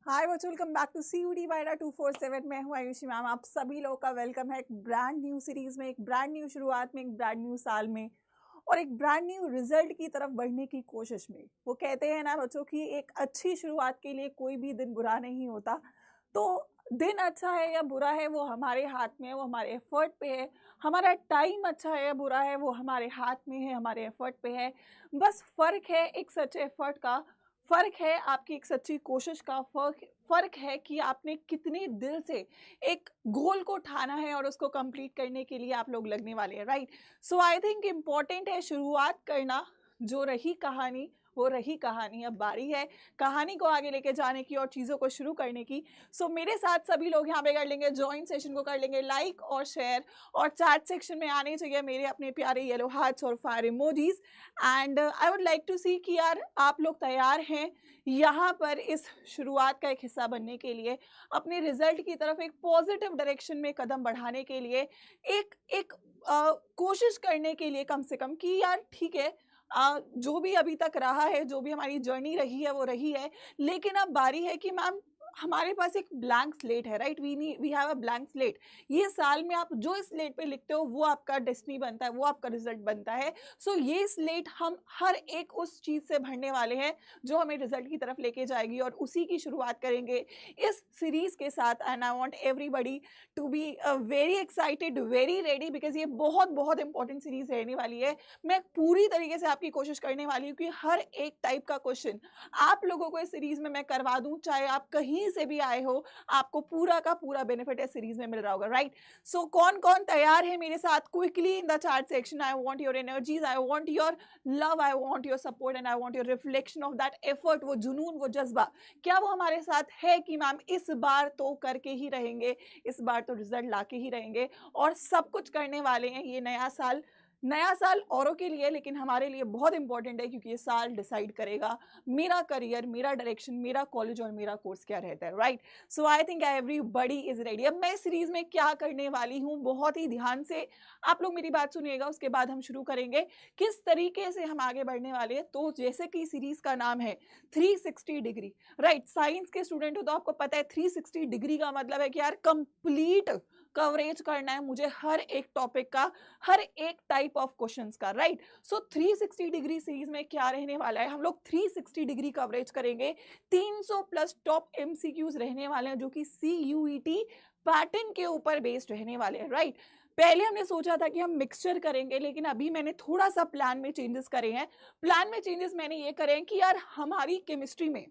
हाय बच्चों, welcome back to CUD बायडा 247। मैं हूँ आयुषी मैम। आप सभी लोगों का वेलकम है एक ब्रांड न्यू सीरीज में, एक ब्रांड न्यू शुरुआत में, एक ब्रांड न्यू साल में और एक ब्रांड न्यू रिजल्ट की तरफ बढ़ने की कोशिश में। वो कहते हैं ना बच्चों की एक अच्छी शुरुआत के लिए कोई भी दिन बुरा नहीं होता। तो दिन अच्छा है या बुरा है वो हमारे हाथ में है, वो हमारे एफर्ट पे है। हमारा टाइम अच्छा है या बुरा है वो हमारे हाथ में है, हमारे एफर्ट पे है। बस फर्क है एक सच्चे एफर्ट का, फर्क है आपकी एक सच्ची कोशिश का, फर्क है कि आपने कितने दिल से एक गोल को ठाना है और उसको कंप्लीट करने के लिए आप लोग लगने वाले हैं, right. So I think important है शुरुआत करना। जो रही कहानी वो रही कहानी, अब बारी है कहानी को आगे लेके जाने की और चीज़ों को शुरू करने की। सो मेरे साथ सभी लोग यहाँ पे कर लेंगे ज्वाइन सेशन को, कर लेंगे लाइक और शेयर, और चैट सेक्शन में आने चाहिए मेरे अपने प्यारे येलो हार्ट्स और fire emojis. And I would like to see कि यार आप लोग तैयार हैं यहाँ पर इस शुरुआत का एक हिस्सा बनने के लिए, अपने रिजल्ट की तरफ एक पॉजिटिव डायरेक्शन में कदम बढ़ाने के लिए, एक एक कोशिश करने के लिए कम से कम कि यार ठीक है, जो भी अभी तक रहा है, जो भी हमारी जर्नी रही है वो रही है। लेकिन अब बारी है कि मैम हमारे पास एक ब्लैंक स्लेट है, right. We have a blank slate. ये साल में आप जो इस स्लेट पे लिखते हो वो आपका डेस्टिनी बनता है, वो आपका रिजल्ट बनता है। सो ये स्लेट हम हर एक उस चीज से भरने वाले हैं जो हमें रिजल्ट की तरफ लेके जाएगी, और उसी की शुरुआत करेंगे इस सीरीज के साथ। And I want everybody to be very excited, very ready, because ये बहुत बहुत इंपॉर्टेंट सीरीज रहने वाली है। मैं पूरी तरीके से आपकी कोशिश करने वाली हूँ कि हर एक टाइप का क्वेश्चन आप लोगों को इस सीरीज में मैं करवा दूं, चाहे आप कहीं से भी आए हो, आपको पूरा का पूरा बेनिफिट इस सीरीज में मिल रहा होगा, राइट। सो कौन कौन तैयार है मेरे साथ? Quickly in the chat section. I want your energies, I want your love, I want your support and I want your reflection of that effort. वो जुनून, वो जज्बा, क्या वो हमारे साथ है कि मैम इस बार तो करके ही रहेंगे, इस बार तो रिजल्ट लाके ही रहेंगे और सब कुछ करने वाले हैं। ये नया साल औरों के लिए, लेकिन हमारे लिए बहुत इंपॉर्टेंट है क्योंकि ये साल डिसाइड करेगा मेरा करियर, मेरा डायरेक्शन, मेरा कॉलेज और मेरा कोर्स क्या रहता है, right. So I think everybody is ready. अब मैं सीरीज में क्या करने वाली हूँ, बहुत ही ध्यान से आप लोग मेरी बात सुनिएगा, उसके बाद हम शुरू करेंगे किस तरीके से हम आगे बढ़ने वाले हैं। तो जैसे कि सीरीज का नाम है 360 डिग्री, राइट। साइंस के स्टूडेंट हो तो आपको पता है 360 डिग्री का मतलब है कि यार कंप्लीट कवरेज करना है मुझे हर एक टॉपिक का, हर एक टाइप ऑफ क्वेश्चंस का, राइट। सो 360 डिग्री सीरीज में क्या रहने वाला है, हम लोग 360 डिग्री कवरेज करेंगे। 300 प्लस टॉप एमसीक्यूज रहने वाले हैं जो कि CUET पैटर्न के ऊपर बेस्ड रहने वाले हैं, राइट। पहले हमने सोचा था कि हम मिक्सचर करेंगे, लेकिन अभी मैंने थोड़ा सा प्लान में चेंजेस करे हैं। प्लान में चेंजेस मैंने ये करे हैं कि यार हमारी केमिस्ट्री में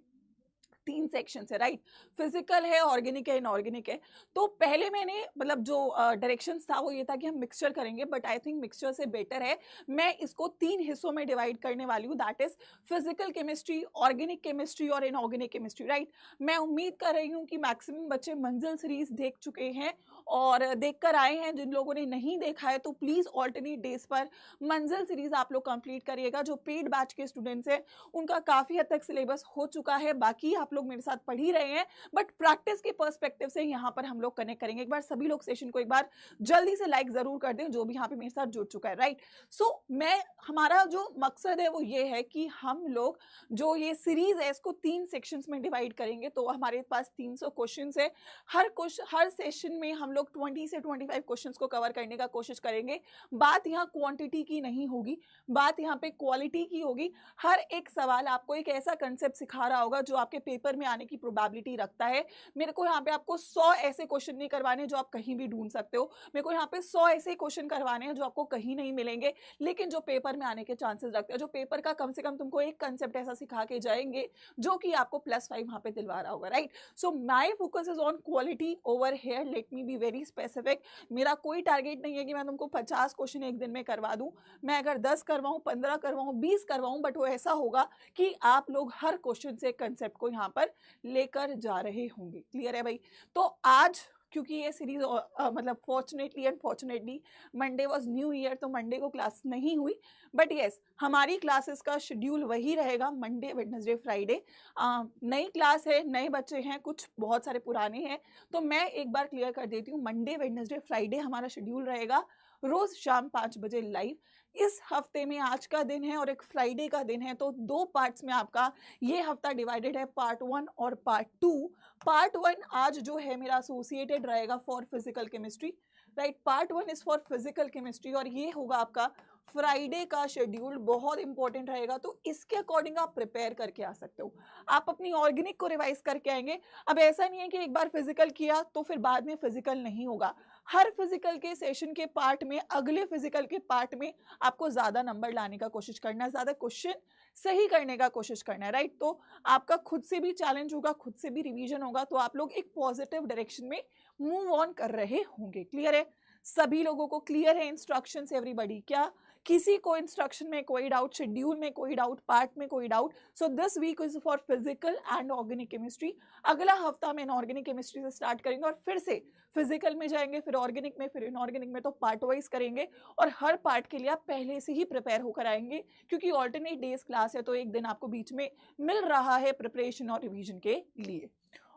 3 सेक्शन है, राइट। फिजिकल है, ऑर्गेनिक है, इनऑर्गेनिक है। तो पहले मैंने मतलब जो डायरेक्शंस था वो ये था कि हम मिक्सचर करेंगे, बट आई थिंक मिक्सचर से बेटर है मैं इसको 3 हिस्सों में डिवाइड करने वाली हूँ, that is physical chemistry, organic chemistry और इनऑर्गेनिक केमिस्ट्री, राइट। मैं उम्मीद कर रही हूँ कि मैक्सिमम बच्चे मंजिल सीरीज देख चुके हैं और देख कर आए हैं। जिन लोगों ने नहीं देखा है तो प्लीज ऑल्टरनेट डेज पर मंजिल सीरीज आप लोग कंप्लीट करिएगा। जो पेड बैच के स्टूडेंट्स हैं उनका काफी हद तक सिलेबस हो चुका है, बाकी आप लोग मेरे साथ पढ़ ही रहे हैं, बट प्रैक्टिस के पर्सपेक्टिव से यहाँ पर हम लोग कनेक्ट करेंगे। एक बार सभी लोग सेशन को एक बार जल्दी से लाइक जरूर कर दें जो भी यहाँ पे मेरे साथ जुड़ चुका है, राइट। सो मैं हमारा जो मकसद है वो ये है कि हम लोग जो ये सीरीज है इसको 3 सेक्शंस में डिवाइड करेंगे। तो हमारे पास 300 क्वेश्चन है। हर सेशन में हम लोग 20 से 25 क्वेश्चन को कवर करने का कोशिश करेंगे। बात यहाँ क्वांटिटी की नहीं होगी, बात यहाँ पे क्वालिटी की होगी। हर एक सवाल आपको एक ऐसा कंसेप्ट सिखा रहा होगा जो आपके पेपर में आने की प्रोबेबिलिटी रखता है। मेरे को यहाँ पे आपको 100 ऐसे क्वेश्चन नहीं करवाने जो आप कहीं भी ढूंढ सकते हो। मेरे को यहाँ पे 100 ऐसे क्वेश्चन करवाने हैं जो आपको कहीं नहीं मिलेंगे, लेकिन जो पेपर में आने के चांसेस रखते हैं, जो पेपर का कम से कम तुमको एक कंसेप्ट ऐसा सिखा के जाएंगे जो कि आपको +5 वहां पे दिलवा रहा होगा, right. So my focus is on quality over here. Let me be very specific. मेरा कोई टारगेट नहीं है कि मैं तुमको 50 क्वेश्चन एक दिन में करवा दूं। मैं अगर 10 करवाऊं, 15 करवाऊं, 20 करवाऊं, बट वो ऐसा होगा कि आप लोग हर क्वेश्चन से कंसेप्ट को यहाँ पर लेकर जा रहे होंगे। क्लियर है भाई? तो आज क्योंकि ये सीरीज मतलब fortunately unfortunately Monday was new year, तो मंडे को क्लास नहीं हुई, बट यस हमारी क्लासेस का शेड्यूल वही रहेगा, मंडे वेडनेसडे फ्राइडे। नई क्लास है, नए बच्चे हैं, कुछ बहुत सारे पुराने हैं, तो मैं एक बार क्लियर कर देती हूँ। मंडे वेडनेसडे फ्राइडे हमारा शेड्यूल रहेगा। रोज शाम 5 बजे लाइव। इस हफ्ते में आज का दिन है और एक फ्राइडे का दिन है, तो 2 पार्ट्स में आपका ये हफ्ता डिवाइडेड है, पार्ट 1 और पार्ट 2। पार्ट 1 आज जो है मेरा एसोसिएटेड रहेगा for physical chemistry, right. Part 1 is for physical chemistry और ये होगा आपका फ्राइडे का शेड्यूल, बहुत इंपॉर्टेंट रहेगा, तो इसके अकॉर्डिंग आप प्रिपेयर करके आ सकते हो। आप अपनी ऑर्गेनिक को रिवाइज करके आएंगे। अब ऐसा नहीं है कि एक बार फिजिकल किया तो फिर बाद में फिजिकल नहीं होगा। हर फिजिकल के सेशन के पार्ट में, अगले फिजिकल के पार्ट में आपको ज्यादा नंबर लाने का कोशिश करना है, ज्यादा क्वेश्चन सही करने का कोशिश करना है, राइट। तो आपका खुद से भी चैलेंज होगा, खुद से भी रिवीजन होगा, तो आप लोग एक पॉजिटिव डायरेक्शन में मूव ऑन कर रहे होंगे। क्लियर है? सभी लोगों को क्लियर है इंस्ट्रक्शंस एवरीबॉडी? क्या किसी को इंस्ट्रक्शन में कोई डाउट, शेड्यूल में कोई डाउट, पार्ट में कोई doubt? So this week is for physical and organic chemistry. अगला हफ्ता में इनऑर्गेनिक केमिस्ट्री से स्टार्ट करेंगे और फिर से फिजिकल में जाएंगे, फिर ऑर्गेनिक में, फिर इनऑर्गेनिक में, तो पार्ट वाइज करेंगे और हर पार्ट के लिए आप पहले से ही प्रिपेयर होकर आएंगे, क्योंकि ऑल्टरनेट डेज क्लास है, तो एक दिन आपको बीच में मिल रहा है प्रिपरेशन और रिवीजन के लिए।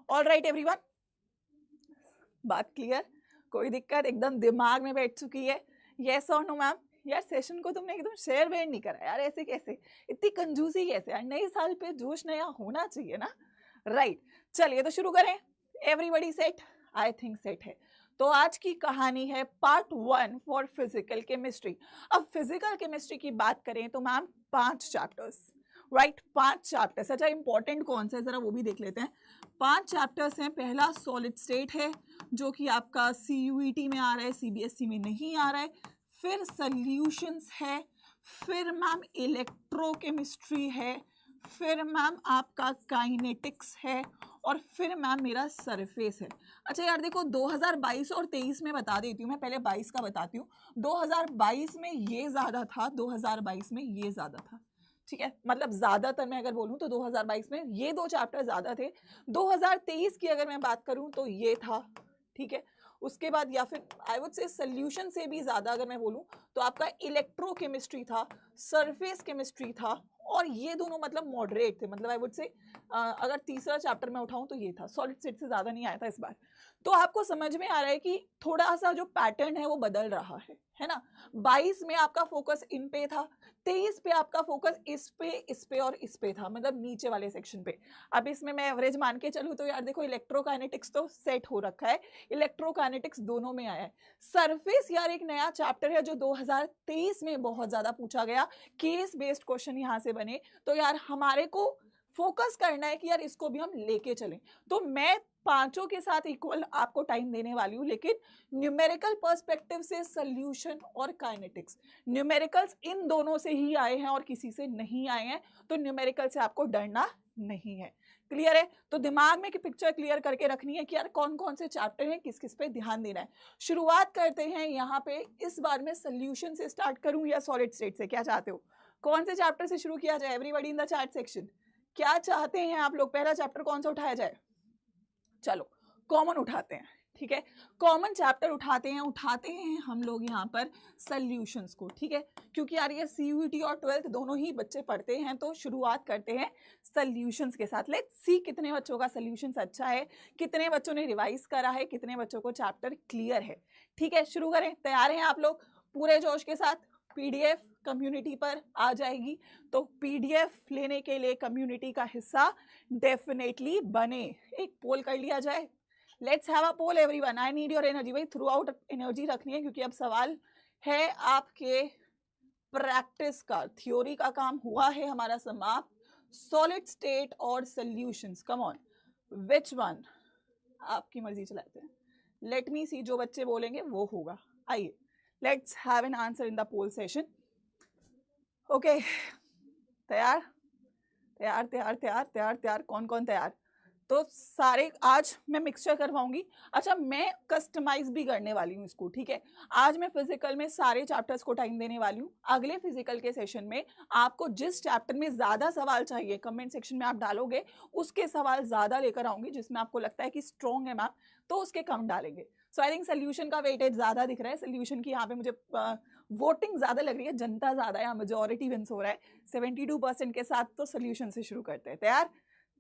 ऑल राइट एवरीवन, बात क्लियर? कोई दिक्कत? एकदम दिमाग में बैठ चुकी है? यस और नो मैम? यार सेशन को तुमने एकदम शेयर वेयर नहीं करा यार, ऐसे कैसे, इतनी कंजूसी कैसे यार? नए साल पे जोश नया होना चाहिए ना, राइट। चलिए तो शुरू करें। Everybody set? I think set है। तो आज की कहानी है पार्ट 1 फॉर फिजिकल केमिस्ट्री। अब फिजिकल केमिस्ट्री की बात करें तो मैम 5 चैप्टर्स, राइट, 5 चैप्टर्स। अच्छा, इंपॉर्टेंट कौन सा है जरा वो भी देख लेते हैं। 5 चैप्टर्स हैं। पहला सॉलिड स्टेट है, जो कि आपका CUET में आ रहा है, CBSE में नहीं आ रहा है। फिर सॉल्यूशंस है, फिर मैम इलेक्ट्रोकेमिस्ट्री है, फिर मैम आपका काइनेटिक्स है, और फिर मैम मेरा सरफेस है। अच्छा यार देखो, 2022 और 23 में बता देती हूँ मैं, पहले 22 का बताती हूँ। 2022 में ये ज़्यादा था, 2022 में ये ज़्यादा था, ठीक है। मतलब ज़्यादातर मैं अगर बोलूँ तो 2022 में ये 2 चैप्टर ज़्यादा थे। 2023 की अगर मैं बात करूँ तो ये था, ठीक है। उसके बाद या फिर आई वुड से सोल्यूशन से भी ज़्यादा अगर मैं बोलूँ तो आपका इलेक्ट्रोकेमिस्ट्री था, सरफेस केमिस्ट्री था, और ये दोनों मतलब मॉडरेट थे। मतलब आई वुड से अगर तीसरा चैप्टर मैं उठाऊं तो ये था। सॉलिड स्टेट से ज़्यादा नहीं आया था इस बार। तो आपको समझ में आ रहा है कि थोड़ा सा जो पैटर्न है वो बदल रहा है ना। 22 में आपका फोकस इन पे था, 23 पे आपका फोकस इस पे और इस पे था, मतलब नीचे वाले सेक्शन पे। अब इसमें मैं एवरेज मान के चलूँ तो यार देखो, इलेक्ट्रोकाइनेटिक्स तो सेट हो रखा है, इलेक्ट्रोकाइनेटिक्स दोनों में आया है। सरफेस यार एक नया चैप्टर है जो 2023 में बहुत ज़्यादा पूछा गया, केस बेस्ड क्वेश्चन यहाँ से बने, तो यार हमारे को फोकस करना है कि यार इसको भी हम लेके चलें। तो मैं पांचों के साथ इक्वल आपको टाइम देने वाली हूँ, लेकिन न्यूमेरिकल पर्सपेक्टिव से सॉल्यूशन और काइनेटिक्स, न्यूमेरिकल्स इन दोनों से ही आए हैं और किसी से नहीं आए हैं, तो न्यूमेरिकल से आपको डरना नहीं है। क्लियर है? तो दिमाग में की पिक्चर क्लियर करके रखनी है कि यार कौन कौन से चैप्टर हैं, किस किस पे ध्यान देना है। शुरुआत करते हैं यहाँ पे। इस बार मैं सॉल्यूशन से स्टार्ट करूँ या सॉलिड स्टेट से, क्या चाहते हो? कौन से चैप्टर से शुरू किया जाए? Everybody in the chat section, क्या चाहते हैं आप लोग? पहला चैप्टर कौन सा उठाया जाए? चलो कॉमन उठाते हैं, ठीक है। कॉमन चैप्टर उठाते हैं हम लोग यहाँ पर सॉल्यूशंस को, ठीक है। क्योंकि यार ये CUET और 12th दोनों ही बच्चे पढ़ते हैं, तो शुरुआत करते हैं सॉल्यूशंस के साथ। लेट्स सी कितने बच्चों का सॉल्यूशंस अच्छा है, कितने बच्चों ने रिवाइज करा है, कितने बच्चों को चैप्टर क्लियर है। ठीक है, शुरू करें। तैयार हैं आप लोग पूरे जोश के साथ? PDF कम्युनिटी पर आ जाएगी, तो PDF लेने के लिए कम्युनिटी का हिस्सा डेफिनेटली बने। एक पोल कर लिया जाए। Let's have a poll everyone. I need your energy. भाई थ्रू आउट एनर्जी रखनी है, क्योंकि अब सवाल है आपके प्रैक्टिस का। थ्योरी का काम हुआ है हमारा समाप्त। सॉलिड स्टेट और solutions, come on, which one? आपकी मर्जी चलाते हैं। लेट मी सी, जो बच्चे बोलेंगे वो होगा। आइए, let's have an answer in the poll session. Okay, तैयार तैयार तैयार तैयार तैयार तैयार? कौन कौन तैयार? तो सारे आज मैं मिक्सचर करवाऊंगी। अच्छा, मैं कस्टमाइज भी करने वाली हूँ इसको, ठीक है। आज मैं फिजिकल में सारे चैप्टर्स को टाइम देने वाली हूँ। अगले फिजिकल के सेशन में आपको जिस चैप्टर में ज्यादा सवाल चाहिए, कमेंट सेक्शन में आप डालोगे, उसके सवाल ज्यादा लेकर आऊंगी। जिसमें आपको लगता है कि स्ट्रॉन्ग है मैम, तो उसके कम डालेंगे। सो आई थिंक सोल्यूशन का वेटेज ज्यादा दिख रहा है। सोल्यूशन की यहाँ पे मुझे वोटिंग ज्यादा लग रही है, जनता ज्यादा है, मेजोरिटी विंस हो रहा है 72% के साथ। तो सोल्यूशन से शुरू करते हैं। तैयार?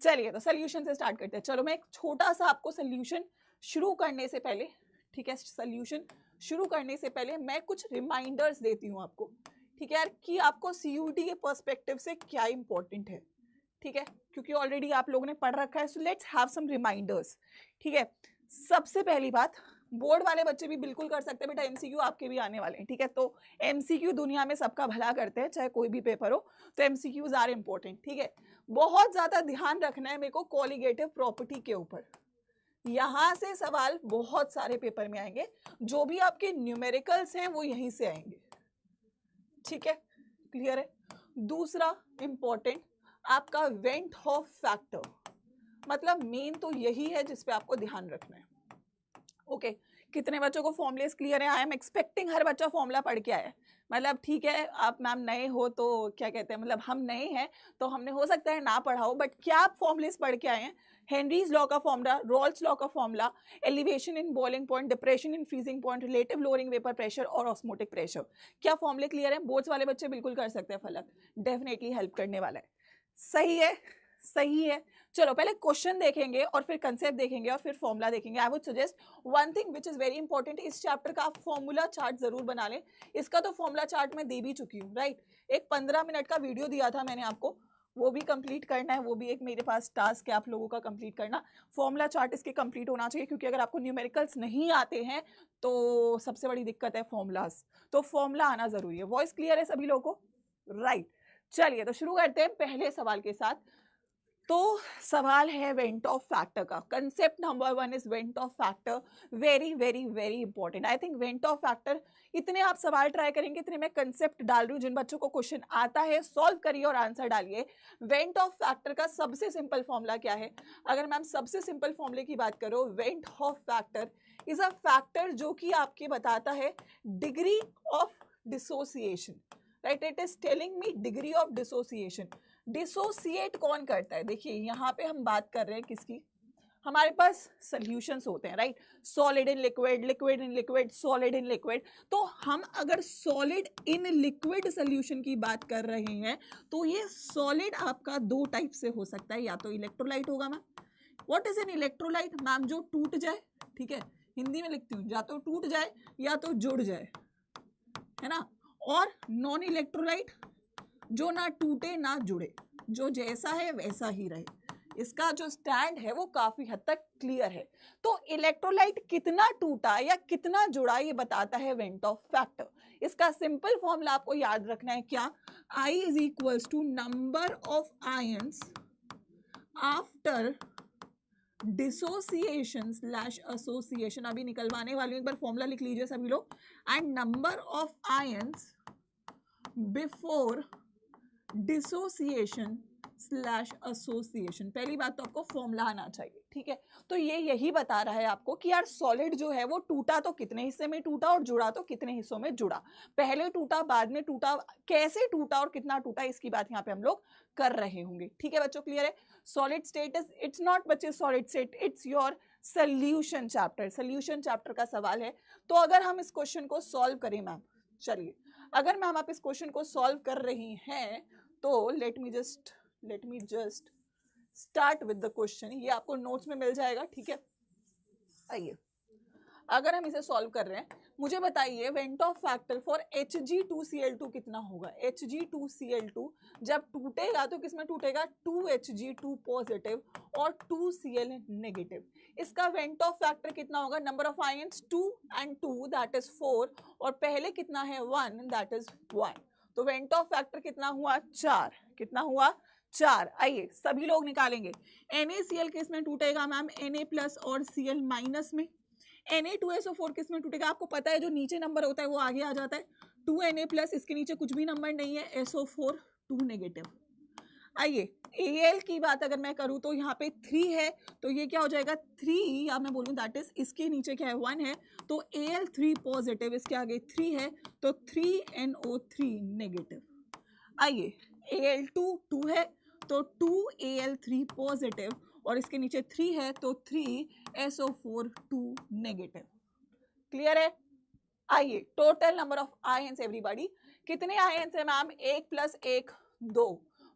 चलिए, तो सोल्यूशन से स्टार्ट करते हैं। चलो मैं एक छोटा सा आपको सोल्यूशन शुरू करने से पहले ठीक है, सोल्यूशन शुरू करने से पहले मैं कुछ रिमाइंडर्स देती हूँ आपको, ठीक है यार, कि आपको सीयूटी के पर्सपेक्टिव से क्या इंपॉर्टेंट है, ठीक है, क्योंकि ऑलरेडी आप लोगों ने पढ़ रखा है, so let's have some reminders, ठीक है। सबसे पहली बात, बोर्ड वाले बच्चे भी बिल्कुल कर सकते हैं बेटा, एमसीक्यू आपके भी आने वाले हैं, ठीक है, तो एमसीक्यू दुनिया में सबका भला करते हैं, चाहे कोई भी पेपर हो, तो एमसीक्यूज आर इंपॉर्टेंट, ठीक है। बहुत ज्यादा ध्यान रखना है मेरे को कॉलिगेटिव प्रॉपर्टी के ऊपर, यहां से सवाल बहुत सारे पेपर में आएंगे, जो भी आपके न्यूमेरिकल्स हैं वो यहीं से आएंगे, ठीक है, क्लियर है। दूसरा इंपॉर्टेंट आपका वेंट हॉफ फैक्टर, मतलब मेन तो यही है जिस पे आपको ध्यान रखना है, ओके। कितने बच्चों को फॉर्मुलेस क्लियर है? आई एम एक्सपेक्टिंग हर बच्चा फॉर्मूला पढ़ के आया, मतलब ठीक है, आप मैम नए हो तो क्या कहते हैं, मतलब हम नए हैं तो हमने हो सकता है ना पढ़ाओ, बट क्या आप फॉर्मुलेस पढ़ के आए हैं? हेनरीज लॉ का फॉर्मूला, रॉल्स लॉ का formula, elevation in boiling point, depression in freezing point, relative lowering vapour pressure और ऑस्मोटिक प्रेशर, क्या फॉर्मूले क्लियर है? बोर्ड्स वाले बच्चे बिल्कुल कर सकते हैं, फलक डेफिनेटली हेल्प करने वाला है, सही है, सही है। चलो पहले क्वेश्चन देखेंगे और फिर कंसेप्ट देखेंगे और फिर फॉर्मूला देखेंगे। I would suggest one thing which is very important, इस चैप्टर का आप फॉर्मूला चार्ट जरूर बना लें, इसका तो फॉर्मूला चार्ट मैं दे भी चुकी हूँ, राइट। एक 15 मिनट का वीडियो दिया था मैंने आपको, वो भी कंप्लीट करना है, वो भी एक मेरे पास टास्क है आप लोगों का कंप्लीट करना। फॉर्मूला चार्ट इसके कंप्लीट होना चाहिए, क्योंकि अगर आपको न्यूमेरिकल्स नहीं आते हैं तो सबसे बड़ी दिक्कत है फॉर्मूलाज, तो फॉर्मूला आना जरूरी है। वॉइस क्लियर है सभी लोगों को? राइट, चलिए तो शुरू करते हैं पहले सवाल के साथ। तो सवाल है वेंट ऑफ फैक्टर का। Concept number 1 is went of factor, very very very important. I think went of factor, इतने आप सवाल ट्राई करेंगे, इतने मैं कंसेप्ट डाल रही हूँ, जिन बच्चों को क्वेश्चन आता है सॉल्व करिए और आंसर डालिए। वेंट ऑफ फैक्टर का सबसे सिंपल फॉर्मूला क्या है? अगर मैम सबसे सिंपल फॉर्मूले की बात करो, went of factor is a factor जो कि आपके बताता है degree of dissociation, right. It is telling me degree of dissociation. Dissociate कौन करता है? देखिए यहाँ पे हम बात कर रहे हैं किसकी, हमारे पास सॉल्यूशंस होते हैं, right. Solid in liquid, liquid in liquid, solid in liquid. तो हम अगर सॉलिड इन लिक्विड सॉल्यूशन की बात कर रहे हैं तो ये सॉलिड आपका दो टाइप से हो सकता है, या तो इलेक्ट्रोलाइट होगा ma'am. What is an electrolyte? Ma'am जो टूट जाए, ठीक है, हिंदी में लिखती हूँ, या तो टूट जाए या तो जुड़ जाए, है ना। और नॉन इलेक्ट्रोलाइट जो ना टूटे ना जुड़े, जो जैसा है वैसा ही रहे। इसका जो स्टैंड है वो काफी हद तक क्लियर है। तो इलेक्ट्रोलाइट कितना टूटा या कितना जुड़ा ये बताता है वेंट ऑफ फैक्टर। इसका सिंपल फॉर्मूला आपको याद रखना है, क्या? I is equals to number of ions after dissociation slash association. अभी निकलवाने वाली हूं, एक बार फॉर्मूला लिख लीजिए सभी लोग। And number of ions before dissociation slash association. पहली बात तो आपको फॉर्मूला आना चाहिए, ठीक है। तो ये यही बता रहा है आपको कि यार सॉलिड जो है वो टूटा तो कितने हिस्से में टूटा और जुड़ा तो कितने हिस्सों में जुड़ा, पहले टूटा बाद में टूटा, कैसे टूटा और कितना टूटा, इसकी बात यहाँ पे हम लोग कर रहे होंगे, ठीक है बच्चों, क्लियर है। Solid state is, it's not बच्चे solid state, it's your solution chapter, solution chapter का सवाल है। तो अगर हम इस क्वेश्चन को सॉल्व करें मैम, चलिए अगर मैम आप इस क्वेश्चन को सॉल्व कर रही हैं तो let me just start with the question. ये आपको नोट्स में मिल जाएगा, ठीक है। आइए, अगर हम इसे सॉल्व कर रहे हैं, मुझे बताइए went of factor for Hg2Cl2 कितना होगा। Hg2Cl2 जब टूटेगा तो किसमें टूटेगा? 2Hg2 पॉजिटिव और 2Cl नेगेटिव। इसका वेंट ऑफ फैक्टर कितना होगा? Number of ions 2 and 2 that is 4, और पहले कितना है 1 दैट इज 1। तो वेंट ऑफ फैक्टर कितना हुआ? 4। कितना हुआ? 4। आइए सभी लोग निकालेंगे। NaCl किस में टूटेगा मैम? Na प्लस और Cl माइनस में। Na2SO4 किस में टूटेगा? आपको पता है जो नीचे नंबर होता है वो आगे आ जाता है। 2Na प्लस, इसके नीचे कुछ भी नंबर नहीं है, SO4 2 नेगेटिव। आइए Al की बात अगर मैं करूं तो यहाँ पे 3 है, तो ये क्या हो जाएगा 3, या मैं बोलूं दैट इज इसके नीचे क्या है 1 है, तो Al3 पॉजिटिव, इसके आगे 3 है तो 3NO3 नेगेटिव। आइए Al2 2 है तो 2Al3 पॉजिटिव, और इसके नीचे 3 है तो 3SO4 2 नेगेटिव। क्लियर है? आइए total number of ions everybody, कितने आयंस है ma'am? 1 plus 1 2,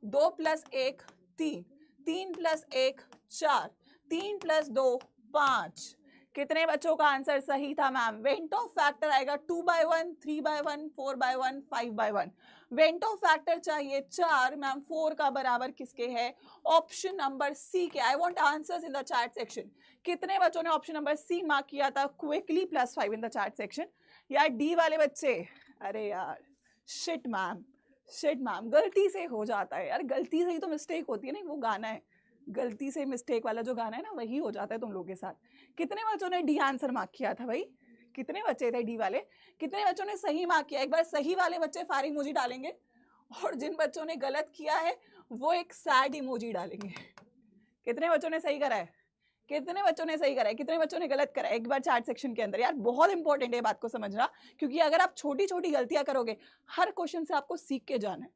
2 plus 1 3, 3 plus 1 4, 3 plus 2 5, कितने बच्चों का आंसर सही था मैम? वेंट ऑफ फैक्टर आएगा 2/1, 3/1, 4/1, 5/1। वेंट ऑफ फैक्टर चाहिए 4 मैम। 4 का बराबर किसके है? ऑप्शन नंबर सी के। I want answers in the chat section. कितने बच्चों ने ऑप्शन नंबर सी मार्क किया था? Quickly +5 in the chat section. यार डी वाले बच्चे, अरे यार शिट मैम, शिट मैम, गलती से हो जाता है यार, गलती से ही तो मिस्टेक होती है ना। वो गाना है गलती से मिस्टेक वाला, जो गाना है ना, वही हो जाता है तुम लोगों के साथ। कितने बच्चों ने डी आंसर मार्क किया था भाई? कितने बच्चे थे डी वाले? कितने बच्चों ने सही मार्क किया? एक बार सही वाले बच्चे फायर इमोजी डालेंगे, और जिन बच्चों ने गलत किया है वो एक सैड इमोजी डालेंगे। कितने बच्चों ने सही करा है? कितने बच्चों ने सही करा है? कितने बच्चों ने गलत करा है? एक बार चैट सेक्शन के अंदर। यार बहुत इंपॉर्टेंट है बात को समझना, क्योंकि अगर आप छोटी छोटी गलतियां करोगे, हर क्वेश्चन से आपको सीख के जाना है।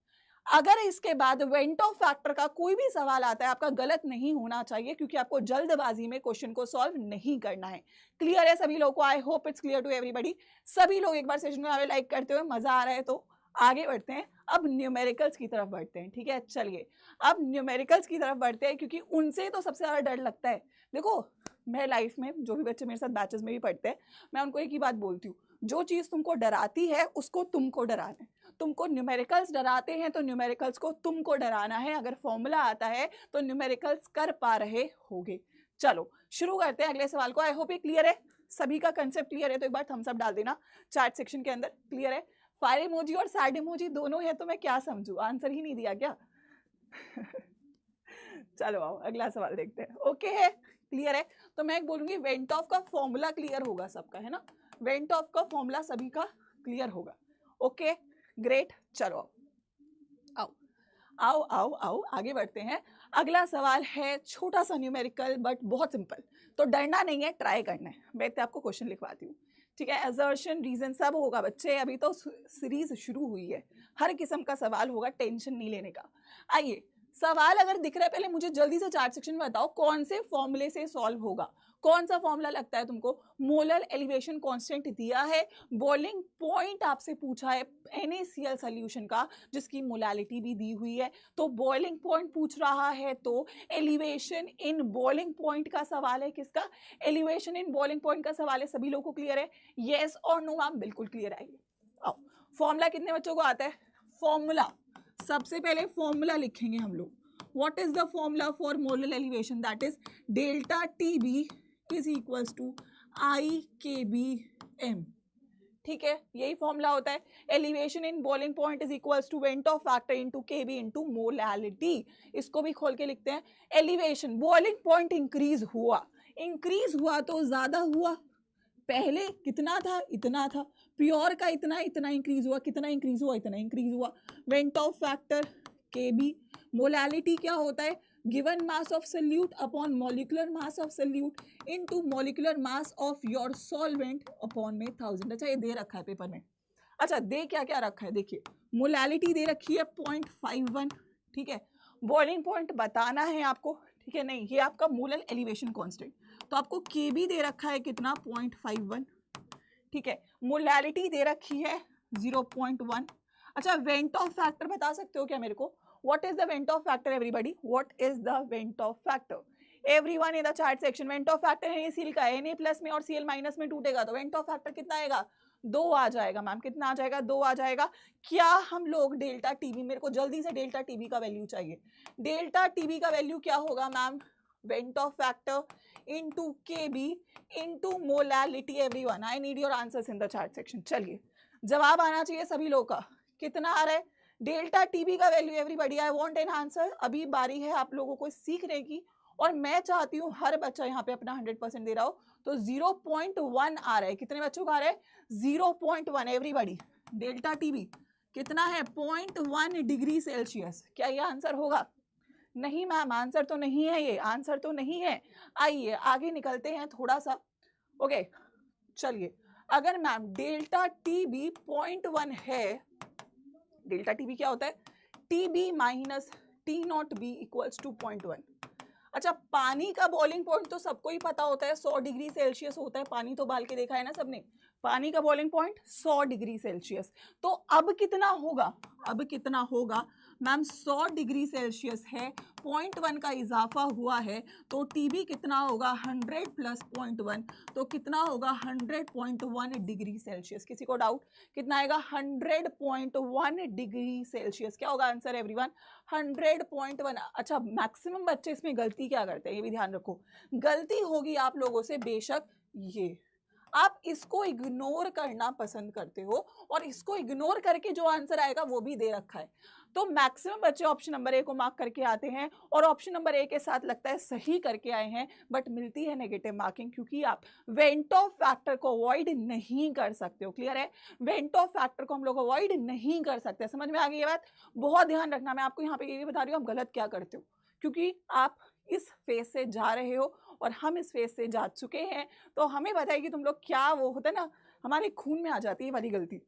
अगर इसके बाद वेंट ऑफ फैक्टर का कोई भी सवाल आता है, आपका गलत नहीं होना चाहिए, क्योंकि आपको जल्दबाजी में क्वेश्चन को सॉल्व नहीं करना है। क्लियर है सभी लोगों को? I hope it's clear to everybody. सभी लोग एक बार सेशन को लाइक करते हुए, मजा आ रहा है तो आगे बढ़ते हैं। अब न्यूमेरिकल्स की तरफ बढ़ते हैं, ठीक है? चलिए अब न्यूमेरिकल्स की तरफ बढ़ते हैं, क्योंकि उनसे तो सबसे ज्यादा डर लगता है। देखो मैं लाइफ में जो भी बच्चे मेरे साथ बैचेस में भी पढ़ते हैं, मैं उनको एक ही बात बोलती हूँ, जो चीज तुमको डराती है उसको तुमको डराना है। तुमको न्यूमेरिकल्स डराते हैं तो न्यूमेरिकल्स को तुमको डराना है। अगर फॉर्मूला आता है तो न्यूमेरिकल्स कर पा रहे होगे। चलो शुरू करते हैं अगले सवाल को। आई होप ये क्लियर है, सभी का कंसेप्ट क्लियर है तो एक बार थम्स अप डाल देना चैट सेक्शन के अंदर। क्लियर है? फायर इमोजी और सैड इमोजी दोनों है तो मैं क्या समझू? आंसर ही नहीं दिया क्या? चलो आओ अगला सवाल देखते हैं। ओके है, क्लियर है? तो मैं बोलूंगी वेंट ऑफ का फॉर्मूला क्लियर होगा सबका, है ना? वेंट ऑफ का फॉर्मूला सभी का क्लियर होगा। ओके ग्रेट, चलो आओ आओ आओ आओ आगे बढ़ते हैं। अगला सवाल है छोटा सा न्यूमेरिकल बट बहुत सिंपल, तो डरना नहीं है, ट्राई करना है। मैं आपको क्वेश्चन लिखवाती हूँ, ठीक है? असर्शन रीजन सब होगा बच्चे, अभी तो सीरीज शुरू हुई है, हर किस्म का सवाल होगा, टेंशन नहीं लेने का। आइए सवाल अगर दिख रहा है, पहले मुझे जल्दी से चैट सेक्शन में बताओ कौन से फॉर्मूले से सॉल्व होगा। कौन सा फॉर्मूला लगता है तुमको? मोलर एलिवेशन कांस्टेंट दिया है, बॉइलिंग पॉइंट आपसे पूछा है NaCl सॉल्यूशन का, जिसकी मोलैलिटी भी दी हुई है। तो बॉइलिंग पॉइंट पूछ रहा है तो एलिवेशन इन बॉइलिंग पॉइंट का सवाल है। किसका? एलिवेशन इन बॉइलिंग पॉइंट का सवाल है। सभी लोगों को क्लियर है? यस और नो मैम? बिल्कुल क्लियर है। आओ फॉर्मूला कितने बच्चों को आता है? फॉर्मूला सबसे पहले फॉर्मूला लिखेंगे हम लोग। What is the formula for molar elevation? That is delta TB is equals to IKBM। ठीक है, यही फॉर्मूला होता है। Elevation in boiling point is equals to van't of factor into KB into molality. इसको भी खोल के लिखते हैं। एलिवेशन बॉइलिंग पॉइंट इंक्रीज हुआ तो ज्यादा हुआ। पहले कितना था? इतना था। प्योर का इतना इंक्रीज हुआ। कितना इंक्रीज हुआ? इतना इंक्रीज हुआ। Went of factor KB। Molality क्या होता है? Given mass of solute upon molecular mass of solute into molecular mass of your solvent upon में 1000। अच्छा ये दे रखा है पेपर में। अच्छा दे क्या क्या रखा है देखिए, मोलैलिटी दे रखी है 0.51, ठीक है? बॉइलिंग पॉइंट बताना है आपको, ठीक है? नहीं, ये आपका मोलर एलिवेशन कांस्टेंट, तो आपको KB दे रखा है कितना? 0.51, ठीक है? मोलैलिटी दे रखी है 0.1। अच्छा वेंट ऑफ फैक्टर बता सकते हो क्या मेरे को? What is the Vent of factor everybody? What is the Vent of factor? Everyone in the chat section. Vent of factor है NaCl का, Na प्लस में और Cl माइनस में टूटेगा तो Vent of factor कितना आएगा? 2 आ जाएगा मैम। कितना आ जाएगा? 2 आ जाएगा। क्या हम लोग डेल्टा TB, मेरे को जल्दी से डेल्टा TB का वैल्यू चाहिए। डेल्टा TB का वैल्यू क्या होगा ma'am? Vent of factor into KB into molality। everyone, I need your answers in the chat section। चलिए जवाब आना चाहिए सभी लोगों का। कितना आ रहा है डेल्टा TB का value? Everybody I want an answer. अभी बारी है आप लोगों को सीखने की, और मैं चाहती हूँ हर बच्चा यहाँ पे अपना 100% दे रहा हो। तो 0.1 आ रहा है। कितने बच्चों का आ रहा है? 0.1। एवरीबॉडी डेल्टा TB कितना है? 0.1 डिग्री सेल्सियस। क्या ये आंसर होगा? नहीं मैम, आंसर तो नहीं है, ये आंसर तो नहीं है। आइए आगे निकलते हैं थोड़ा सा। ओके चलिए, अगर मैम डेल्टा TB 0.1 है, डेल्टा TB क्या होता है? TB minus T0B equals to 0.1। अच्छा पानी का बॉइलिंग पॉइंट तो सबको ही पता होता है, 100 डिग्री सेल्सियस होता है। पानी तो बाल के देखा है ना सबने। पानी का बॉइलिंग पॉइंट 100 डिग्री सेल्सियस। तो अब कितना होगा, अब कितना होगा मैम, 100 डिग्री सेल्सियस है, 0.1 का इजाफा हुआ है, तो टीबी कितना होगा 100 प्लस 0.1, तो कितना होगा 100.1 डिग्री सेल्सियस। किसी को डाउट, कितना आएगा 100.1 डिग्री सेल्सियस। क्या होगा आंसर एवरीवन, 100.1। अच्छा, मैक्सिमम बच्चे इसमें गलती क्या करते हैं ये भी ध्यान रखो, गलती होगी आप लोगों से बेशक, ये आप इसको इग्नोर करना पसंद करते हो और इसको इग्नोर करके जो आंसर आएगा वो भी दे रखा है। तो मैक्सिमम बच्चे ऑप्शन नंबर ए को मार्क करके आते हैं और ऑप्शन नंबर ए के साथ लगता है सही करके आए हैं, बट मिलती है नेगेटिव मार्किंग क्योंकि आप वेंट ऑफ फैक्टर को अवॉइड नहीं कर सकते हो। क्लियर है, वेंट ऑफ फैक्टर को हम लोग अवॉइड नहीं कर सकते। समझ में आ गई ये बात, बहुत ध्यान रखना। मैं आपको यहाँ पे ये भी बता रही हूँ आप गलत क्या करते हो, क्योंकि आप इस फेज से जा रहे हो और हम इस फेज से जा चुके हैं, तो हमें पता है कि तुम लोग क्या, वो होता है ना हमारे खून में आ जाती है वाली गलती।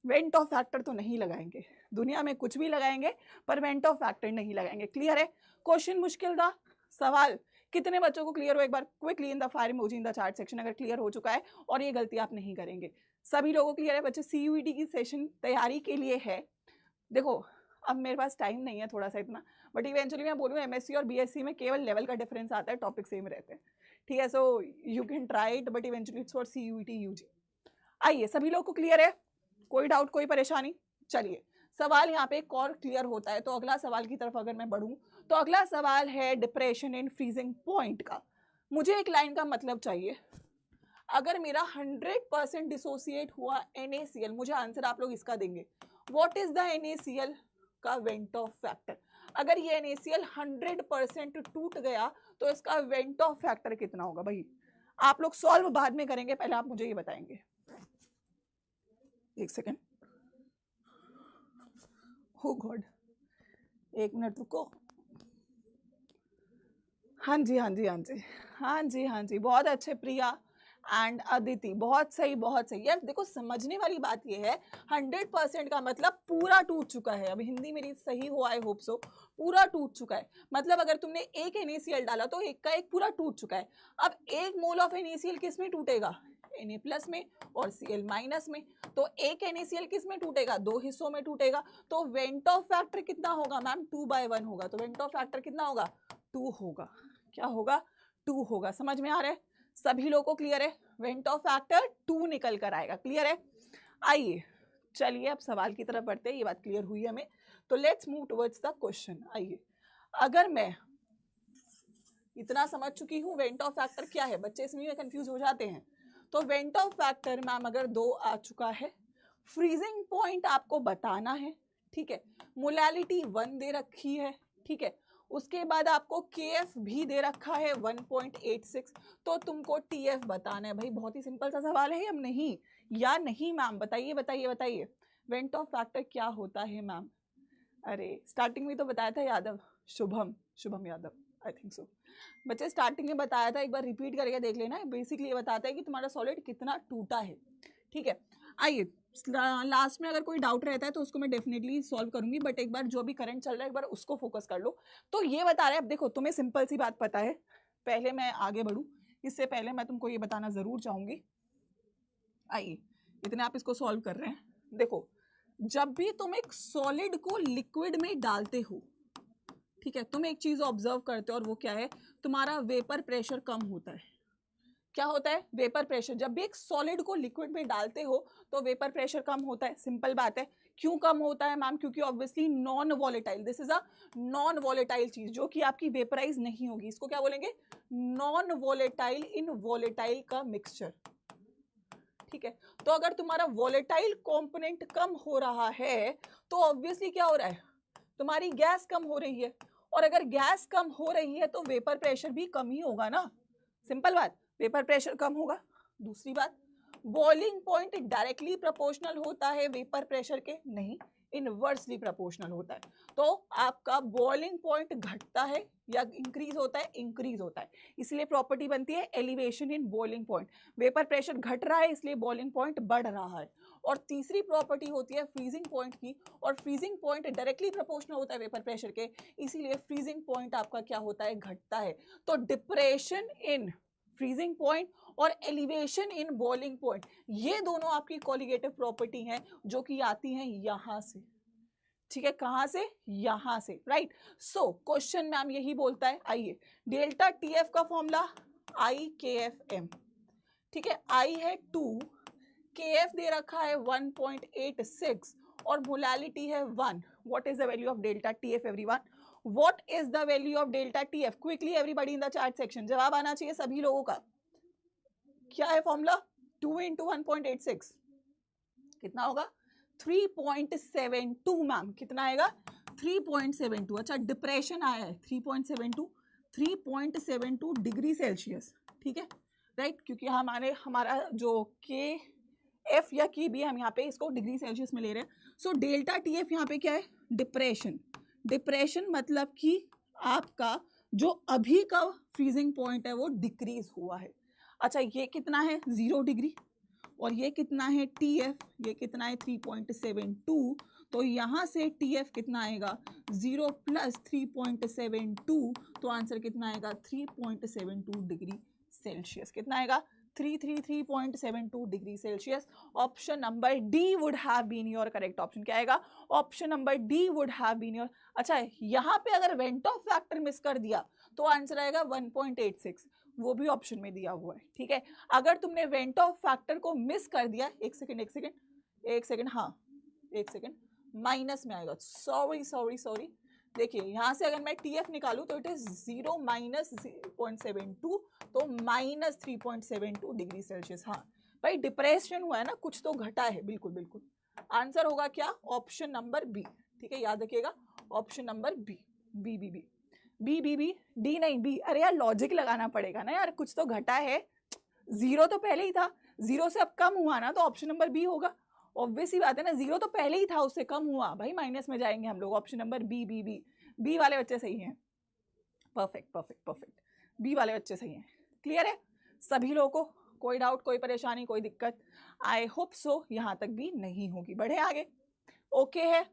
वेंट ऑफ फैक्टर तो नहीं लगाएंगे, दुनिया में कुछ भी लगाएंगे पर वेंट ऑफ फैक्टर नहीं लगाएंगे। क्लियर है, क्वेश्चन मुश्किल था, सवाल कितने बच्चों को क्लियर हो, एक बार quickly in the fire emoji in the chat section अगर क्लियर हो चुका है और ये गलती आप नहीं करेंगे। सभी लोगों को क्लियर है बच्चे, सीयूईटी की सेशन तैयारी के लिए है। देखो अब मेरे पास टाइम नहीं है थोड़ा सा इतना, बट इवेंचुअली मैं बोलूँ एमएससी और बीएससी में केवल लेवल का डिफरेंस आता है, टॉपिक सेम रहते हैं, ठीक है। So you can try it but eventually it's for CUET UG. आइए सभी लोग को क्लियर है, कोई डाउट कोई परेशानी? चलिए सवाल यहाँ पे एक और क्लियर होता है, तो अगला सवाल की तरफ अगर मैं बढ़ूँ तो अगला सवाल है डिप्रेशन इन फ्रीजिंग पॉइंट का। मुझे एक लाइन का मतलब चाहिए, अगर मेरा 100% डिसोसिएट हुआ NaCl, मुझे आंसर आप लोग इसका देंगे, व्हाट इज द NaCl का वेंट ऑफ फैक्टर। अगर ये NaCl 100% टूट गया तो इसका वेंट ऑफ फैक्टर कितना होगा भाई? आप लोग सॉल्व बाद में करेंगे, पहले आप मुझे ये बताएंगे। एक सेकेंड, हो गॉड, एक मिनट रुको। हाँ जी हाँ जी हाँ जी हाँ जी हाँ जी, बहुत अच्छे प्रिया एंड अदिति, बहुत सही बहुत सही। यार देखो समझने वाली बात ये है, 100% का मतलब पूरा टूट चुका है। अब हिंदी मेरी सही हो, आई होप सो, पूरा टूट चुका है मतलब अगर तुमने एक NaCl डाला तो एक का एक पूरा टूट चुका है। अब एक मोल ऑफ NaCl किस में टूटेगा? Na प्लस में और Cl माइनस में। तो एक NaCl किस में टूटेगा? दो हिस्सों में टूटेगा। तो वेंट ऑफ फैक्टर कितना होगा मैम? 2/1 होगा। तो वेंट ऑफ फैक्टर कितना होगा? 2 होगा। क्या होगा? 2 होगा। समझ में आ रहा है सभी लोगों को? क्लियर है, वेंट ऑफ फैक्टर 2 निकल कर आएगा। क्लियर है, आइए चलिए अब सवाल की तरफ बढ़ते हैं, ये बात क्लियर हुई हमें, तो let's move towards the question. आइए, अगर मैं इतना समझ चुकी हूँ वेंट ऑफ फैक्टर क्या है, बच्चे इसमें कंफ्यूज हो जाते हैं, तो वेंट ऑफ फैक्टर मैम अगर 2 आ चुका है, फ्रीजिंग पॉइंट आपको बताना है, ठीक है, मोलैलिटी 1 दे रखी है, ठीक है, उसके बाद आपको KF भी दे रखा है 1.86, तो तुमको TF बताना है। भाई बहुत ही सिंपल सा सवाल है, हम नहीं या नहीं मैम, बताइए बताइए बताइए, वेंट ऑफ फैक्टर क्या होता है मैम? अरे स्टार्टिंग में तो बताया था Yadav, Shubham Yadav, I think so. बच्चे स्टार्टिंग में बताया था, एक बार रिपीट करके देख लेना। बेसिकली ये बताता है कि तुम्हारा सॉलिड कितना टूटा है, ठीक है। आइए लास्ट में अगर कोई डाउट रहता है तो उसको मैं डेफिनेटली सॉल्व करूंगी, बट एक बार जो भी करंट चल रहा है एक बार उसको फोकस कर लो। तो ये बता रहे हैं, अब देखो तुम्हें सिंपल सी बात पता है, पहले मैं आगे बढ़ूँ इससे पहले मैं तुमको ये बताना जरूर चाहूंगी। आइए इतने आप इसको सॉल्व कर रहे हैं, देखो जब भी तुम एक सॉलिड को लिक्विड में डालते हो, ठीक है, तुम एक चीज ऑब्जर्व करते हो और वो क्या है, तुम्हारा वेपर प्रेशर कम होता है। क्या होता है? Vapour pressure. जब भी एक सॉलिड को लिक्विड में डालते हो तो वेपर प्रेशर कम होता है, सिंपल बात है। क्यों कम होता है मैम? क्योंकि obviously non volatile, this is a non volatile चीज जो कि आपकी वेपराइज नहीं होगी, इसको क्या बोलेंगे? नॉन वॉलेटाइल इन वॉलेटाइल का मिक्सचर, ठीक है। तो अगर तुम्हारा वॉलेटाइल कंपोनेंट कम हो रहा है तो ऑब्वियसली क्या हो रहा है, तुम्हारी गैस कम हो रही है, और अगर गैस कम हो रही है तो वेपर प्रेशर भी कम ही होगा ना, सिंपल बात, वेपर प्रेशर कम होगा। दूसरी बात, बॉइलिंग पॉइंट डायरेक्टली प्रोपोर्शनल होता है वेपर प्रेशर के? नहीं, इनवर्सली प्रोपोर्शनल होता है। तो आपका बॉइलिंग पॉइंट घटता है या इंक्रीज होता है? इंक्रीज होता है। इसलिए प्रॉपर्टी बनती है elevation in boiling point. Vapour pressure घट रहा है इसलिए बॉइलिंग पॉइंट बढ़ रहा है। और तीसरी प्रॉपर्टी होती है फ्रीजिंग पॉइंट की, और फ्रीजिंग पॉइंट डायरेक्टली प्रोपोर्शनल होता है वेपर प्रेशर के, इसीलिए फ्रीजिंग पॉइंट आपका क्या होता है? घटता है। तो डिप्रेशन इन फ्रीजिंग पॉइंट और एलिवेशन इन बॉइलिंग पॉइंट, ये दोनों आपकी कोलिगेटिव प्रॉपर्टी हैं जो कि आती हैं यहां से, ठीक है, कहां से, यहां से, राइट। सो क्वेश्चन मैम यही बोलता है, आइए डेल्टा टीएफ का फॉर्मूला आई के एफ एम, ठीक है, आई है 2, के एफ दे रखा है 1.86 और मोलालिटी है 1। What is the value of delta TF everyone, what is the value of delta TF, quickly everybody in the chat section, जवाब आना चाहिए सभी लोगों का। क्या है फॉर्मूला, 2 इंटू 1.86 कितना होगा, 3.72 मैम, कितना आएगा 3.72। अच्छा डिप्रेशन आया है 3.72 डिग्री सेल्सियस, ठीक है, राइट, क्योंकि हमारा जो के एफ या की भी हम यहाँ पे इसको डिग्री सेल्सियस में ले रहे हैं। सो डेल्टा टी एफ यहाँ पे क्या है, डिप्रेशन, डिप्रेशन मतलब कि आपका जो अभी का फ्रीजिंग पॉइंट है वो डिक्रीज हुआ है। अच्छा ये कितना है 0 डिग्री और ये कितना है टी एफ, ये कितना है 3.72, तो यहाँ से टी एफ कितना आएगा 0 प्लस 3.72, तो आंसर कितना आएगा 3.72 डिग्री सेल्सियस, कितना आएगा 333.72 degree Celsius. Option number D would have been your correct option, क्या आएगा, option number D would have been your. अच्छा यहाँ पे अगर वेंट ऑफ फैक्टर मिस कर दिया तो आंसर आएगा 1.86, वो भी ऑप्शन में दिया हुआ है, ठीक है। अगर तुमने वेंट ऑफ फैक्टर को मिस कर दिया, एक सेकेंड, हाँ एक सेकेंड, माइनस में आएगा, सॉरी, देखिए यहाँ से अगर मैं टी एफ निकालूं तो इट इज 0 माइनस 0.72, तो माइनस 3.72 डिग्री सेल्सियस। हाँ भाई डिप्रेशन हुआ है ना, कुछ तो घटा है, बिल्कुल। आंसर होगा क्या, ऑप्शन नंबर बी, ठीक है, याद रखिएगा option number B, B, D नहीं बी। अरे यार लॉजिक लगाना पड़ेगा ना यार, कुछ तो घटा है, 0 तो पहले ही था, 0 से अब कम हुआ ना, तो ऑप्शन नंबर बी होगा, ऑब्वियस ही बात है ना, 0 तो पहले ही था, उससे कम हुआ भाई, माइनस में जाएंगे हम लोग, ऑप्शन नंबर बी वाले बच्चे सही हैं, परफेक्ट, बी वाले बच्चे सही हैं। क्लियर है सभी लोगों को, कोई डाउट, कोई परेशानी, कोई दिक्कत, आई होप सो यहाँ तक भी नहीं होगी। बढ़े आगे, ओके है,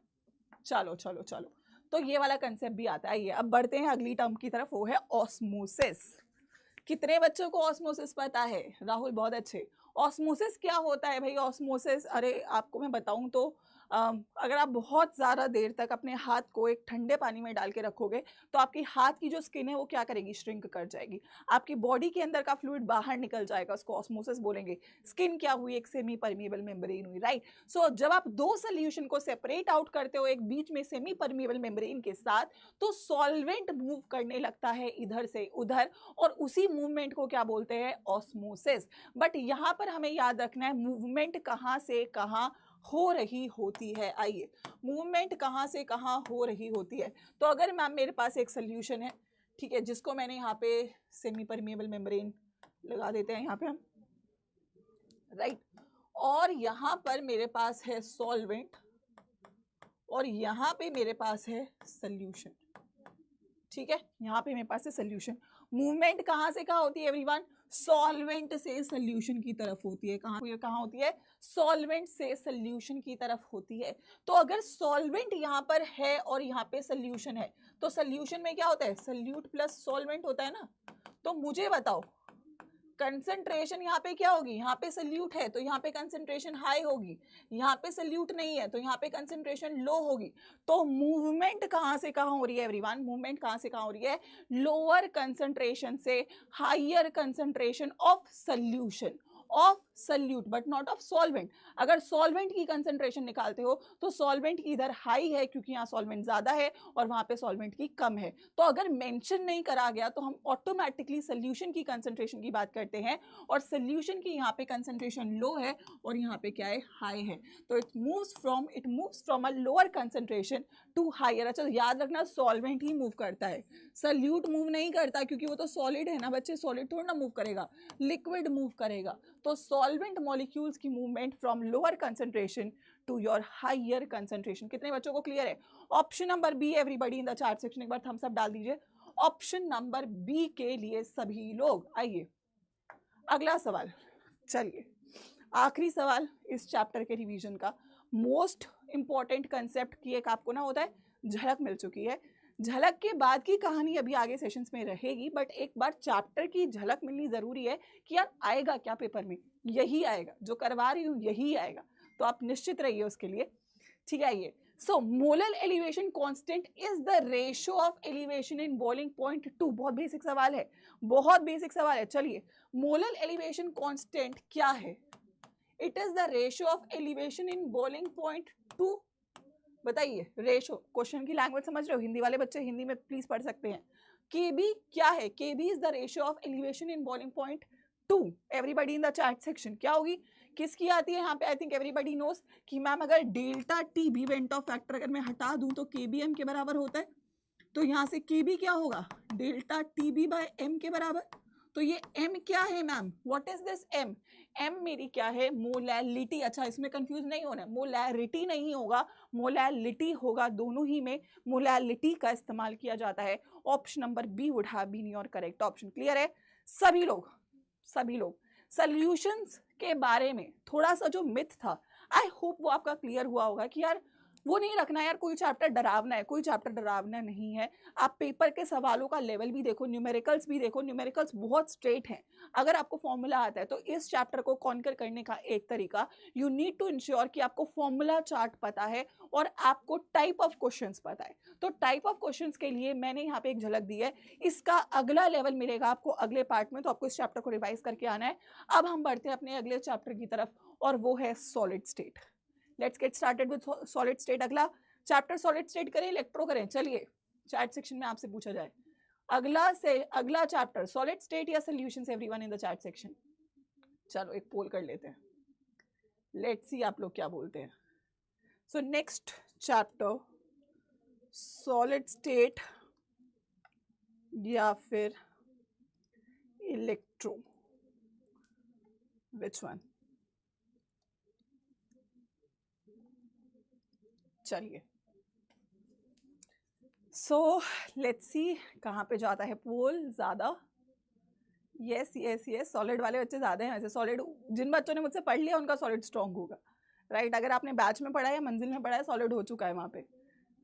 चलो, तो ये वाला कंसेप्ट भी आता है। आइए अब बढ़ते हैं अगली टर्म की तरफ, वो है ऑस्मोसिस। कितने बच्चों को ऑस्मोसिस पता है, राहुल बहुत अच्छे। ऑस्मोसिस क्या होता है भाई, ऑस्मोसिस, अरे आपको मैं बताऊं तो अगर आप बहुत ज़्यादा देर तक अपने हाथ को एक ठंडे पानी में डाल के रखोगे तो आपकी हाथ की जो स्किन है वो क्या करेगी, श्रिंक कर जाएगी, आपकी बॉडी के अंदर का फ्लूइड बाहर निकल जाएगा, उसको ऑस्मोसिस बोलेंगे। स्किन क्या हुई, एक सेमी परमिएबल मेम्ब्रेन हुई, राइट। सो जब आप दो सोल्यूशन को सेपरेट आउट करते हो एक बीच में सेमी परमिएबल मेम्ब्रेन के साथ, तो सॉल्वेंट मूव करने लगता है इधर से उधर, और उसी मूवमेंट को क्या बोलते हैं, ऑस्मोसिस। बट यहाँ पर हमें याद रखना है मूवमेंट कहाँ से कहाँ हो रही होती है। आइए मूवमेंट कहाँ से कहाँ हो रही होती है, तो अगर मैम मेरे पास एक सोल्यूशन है, ठीक है, जिसको मैंने यहाँ पे सेमी परमिएबल मेम्ब्रेन लगा देते हैं यहाँ पे हम, राइट, और यहाँ पर मेरे पास है सॉल्वेंट और यहाँ पे मेरे पास है सोल्यूशन, ठीक है, यहाँ पे मेरे पास है सोल्यूशन। मूवमेंट कहाँ से कहाँ होती है एवरीवन, सॉल्वेंट से सोल्यूशन की तरफ होती है। कहाँ होती है, सॉल्वेंट से सोल्यूशन की तरफ होती है। तो अगर सॉल्वेंट यहाँ पर है और यहाँ पे सोल्यूशन है, तो सोल्यूशन में क्या होता है, सोल्यूट प्लस सॉल्वेंट होता है ना। तो मुझे बताओ कंसंट्रेशन यहाँ पे क्या होगी, यहाँ पे सोल्यूट है तो यहाँ पे कंसंट्रेशन हाई होगी, यहाँ पे सोल्यूट नहीं है तो यहाँ पे कंसंट्रेशन लो होगी। तो मूवमेंट कहाँ से कहाँ हो रही है एवरीवन, मूवमेंट कहाँ से कहाँ हो रही है, लोअर कंसंट्रेशन से higher concentration of solution, of solute but not of solvent. अगर सॉल्वेंट की कंसंट्रेशन निकालते हो तो सॉल्वेंट की इधर हाई है क्योंकि यहाँ सॉल्वेंट ज्यादा है और वहां पे सॉल्वेंट की कम है। तो अगर मेंशन नहीं करा गया तो हम ऑटोमेटिकली सोल्यूशन की कंसंट्रेशन की बात करते हैं, और सोल्यूशन की यहाँ पे कंसंट्रेशन लो है और यहाँ पे क्या है, हाई है। तो it moves from a lower concentration to higher. अच्छा याद रखना सॉल्वेंट ही मूव करता है, सोल्यूट मूव नहीं करता, क्योंकि वो तो सॉलिड है ना बच्चे, सॉलिड थोड़ा ना मूव करेगा, लिक्विड मूव करेगा। तो सॉल्वेंट मॉलिक्यूल्स की movement from lower concentration to your higher concentration. कितने बच्चों को क्लियर है, option number B everybody in the chat section, एक बार थम्स अप डाल दीजिए ऑप्शन नंबर बी के लिए सभी लोग। आइए अगला सवाल, चलिए आखिरी सवाल इस चैप्टर के रिवीजन का, मोस्ट इंपॉर्टेंट कंसेप्ट की एक आपको ना होता है झलक मिल चुकी है। झलक के बाद की कहानी अभी आगे सेशंस में रहेगी, बट एक बार चैप्टर की झलक मिलनी जरूरी है कि यार आएगा क्या पेपर में, यही आएगा, जो करवा रही हूँ यही आएगा, तो आप निश्चित रहिए उसके लिए। ठीक है, ये so molar elevation constant is the ratio of elevation in boiling point to. बहुत बेसिक सवाल है, बहुत बेसिक सवाल है। चलिए, मोलर एलिवेशन कांस्टेंट क्या है? It is the ratio of elevation in boiling point to. बताइए, रेशो, क्वेश्चन की लैंग्वेज समझ रहे हो? हिंदी वाले बच्चे हिंदी में प्लीज पढ़ सकते हैं। केबी क्या है? KB is the ratio of elevation in boiling point to. Everybody in the chat section क्या होगी, किसकी आती है यहाँ पे? आई थिंक एवरीबडी नोस कि मैम अगर delta T B went of factor अगर मैं हटा दूं तो के बी एम के बराबर होता है, तो यहाँ से के बी क्या होगा? Delta T B by M के बराबर। तो ये m क्या है ma'am? What is this m? m मेरी क्या है? मोलैलिटी। अच्छा, इसमें कंफ्यूज नहीं होना, मोलैरिटी नहीं होगा, मोलैलिटी होगा। दोनों ही में मोलैलिटी का इस्तेमाल किया जाता है। Option number B would have been your correct option. Clear है सभी लोग? सभी लोग सॉल्यूशंस के बारे में थोड़ा सा जो मिथ था, आई होप वो आपका क्लियर हुआ होगा कि यार वो नहीं रखना यार, कोई चैप्टर डरावना है, कोई चैप्टर डरावना नहीं है। आप पेपर के सवालों का लेवल भी देखो, न्यूमेरिकल्स भी देखो, न्यूमेरिकल्स बहुत स्ट्रेट हैं। अगर आपको फॉर्मूला आता है तो इस चैप्टर को कॉन्कर करने का एक तरीका, यू नीड टू इंश्योर कि आपको फॉर्मूला चार्ट पता है और आपको टाइप ऑफ क्वेश्चंस पता है। तो टाइप ऑफ क्वेश्चंस के लिए मैंने यहाँ पे एक झलक दी है, इसका अगला लेवल मिलेगा आपको अगले पार्ट में, तो आपको इस चैप्टर को रिवाइज करके आना है। अब हम बढ़ते हैं अपने अगले चैप्टर की तरफ, और वो है solid state. Let's get started with solid state. अगला चैप्टर सॉलिड स्टेट करें, इलेक्ट्रो करें? चलिए, चैट सेक्शन में आपसे पूछा जाए अगला चैप्टर सॉलिड स्टेट या solutions, everyone in the chat section. चलो एक पोल कर लेते हैं, लेट्स सी आप लोग क्या बोलते हैं। So next chapter solid state या फिर इलेक्ट्रो, विच वन? चलिए, सो लेट्स सी कहाँ पे जाता है पोल ज्यादा। यस यस यस, सॉलिड वाले बच्चे ज्यादा हैं वैसे। सॉलिड जिन बच्चों ने मुझसे पढ़ लिया उनका सॉलिड स्ट्रॉन्ग होगा, राइट? अगर आपने बैच में पढ़ा है या मंजिल में पढ़ा है, सॉलिड हो चुका है वहाँ पे।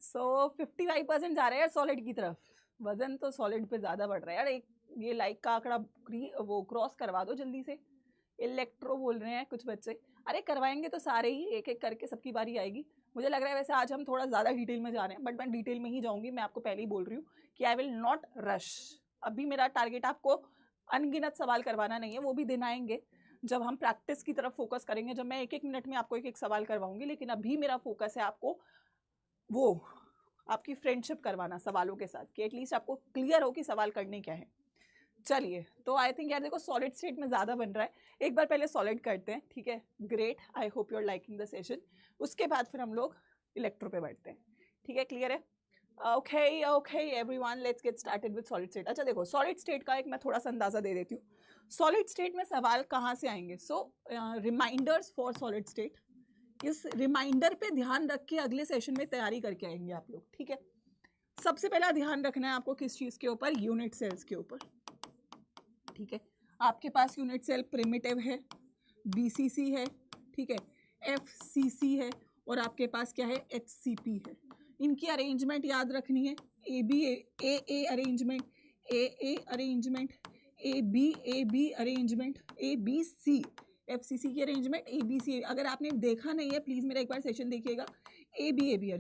सो 55% जा रहे हैं सॉलिड की तरफ। वजन तो सॉलिड पे ज्यादा बढ़ रहा है यार। एक ये लाइक का आंकड़ा वो क्रॉस करवा दो जल्दी से। इलेक्ट्रो बोल रहे हैं कुछ बच्चे, अरे करवाएंगे तो सारे ही, एक एक करके सबकी बारी आएगी। मुझे लग रहा है वैसे आज हम थोड़ा ज़्यादा डिटेल में जा रहे हैं, बट मैं डिटेल में ही जाऊंगी। मैं आपको पहले ही बोल रही हूँ कि आई विल नॉट रश। अभी मेरा टारगेट आपको अनगिनत सवाल करवाना नहीं है, वो भी दिन आएंगे जब हम प्रैक्टिस की तरफ फोकस करेंगे, जब मैं एक एक मिनट में आपको एक एक सवाल करवाऊंगी। लेकिन अभी मेरा फोकस है आपको वो आपकी फ्रेंडशिप करवाना सवालों के साथ, कि एटलीस्ट आपको क्लियर हो कि सवाल करने क्या है। चलिए, तो आई थिंक यार देखो सॉलिड स्टेट में ज़्यादा बन रहा है, एक बार पहले सॉलिड करते हैं, ठीक है? Great, I hope you are liking the session. उसके बाद फिर हम लोग इलेक्ट्रो पे बैठते हैं, ठीक है? क्लियर है? Okay okay everyone, let's get started with solid state. अच्छा देखो, सॉलिड स्टेट का एक मैं थोड़ा सा अंदाजा दे देती हूँ। सॉलिड स्टेट में सवाल कहाँ से आएंगे? सो रिमाइंडर्स फॉर सॉलिड स्टेट, इस रिमाइंडर पे ध्यान रख के अगले सेशन में तैयारी करके आएंगे आप लोग, ठीक है? सबसे पहला ध्यान रखना है आपको किस चीज़ के ऊपर? यूनिट सेल्स के ऊपर, ठीक है? आपके पास यूनिट सेल प्रिमिटिव है, बीसीसी है, ठीक है, एफसीसी है, और आपके पास क्या है? एचसीपी है। इनकी अरेंजमेंट याद रखनी है, A B A arrangement, A arrangement, A B arrangement, A B C FCC की अरेंजमेंट, ए बी सी। अगर आपने देखा नहीं है प्लीज़ मेरा एक बार सेशन देखिएगा। ए बी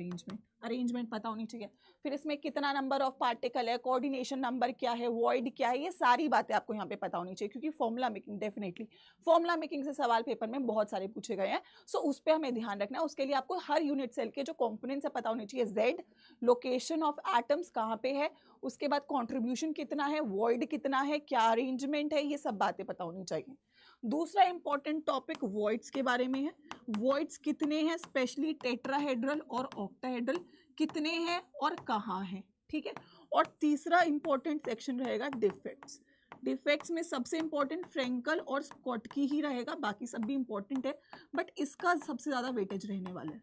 अरेंजमेंट पता होनी चाहिए। फिर इसमें कितना नंबर ऑफ पार्टिकल है, कोऑर्डिनेशन नंबर क्या है, वॉइड क्या है, ये सारी बातें आपको यहाँ पे पता होनी चाहिए, क्योंकि formula making, definitely formula making से सवाल पेपर में बहुत सारे पूछे गए हैं। सो उस पर हमें ध्यान रखना है। उसके लिए आपको हर यूनिट सेल के जो कॉम्पोनेंट्स है पता होने चाहिए। जेड, लोकेशन ऑफ एटम्स कहाँ पे है, उसके बाद कॉन्ट्रीब्यूशन कितना है, वॉइड कितना है, क्या अरेंजमेंट है, ये सब बातें पता होनी चाहिए। दूसरा इंपॉर्टेंट टॉपिक वॉइड्स के बारे में है। वॉइड्स कितने हैं, स्पेशली टेट्राहेड्रल और ऑक्टाहेड्रल कितने हैं और कहाँ हैं, ठीक है? और तीसरा इंपॉर्टेंट सेक्शन रहेगा डिफेक्ट्स। डिफेक्ट्स में सबसे इंपॉर्टेंट फ्रेंकल और स्कॉटकी ही रहेगा, बाकी सब भी इंपॉर्टेंट है, बट इसका सबसे ज्यादा वेटेज रहने वाला है,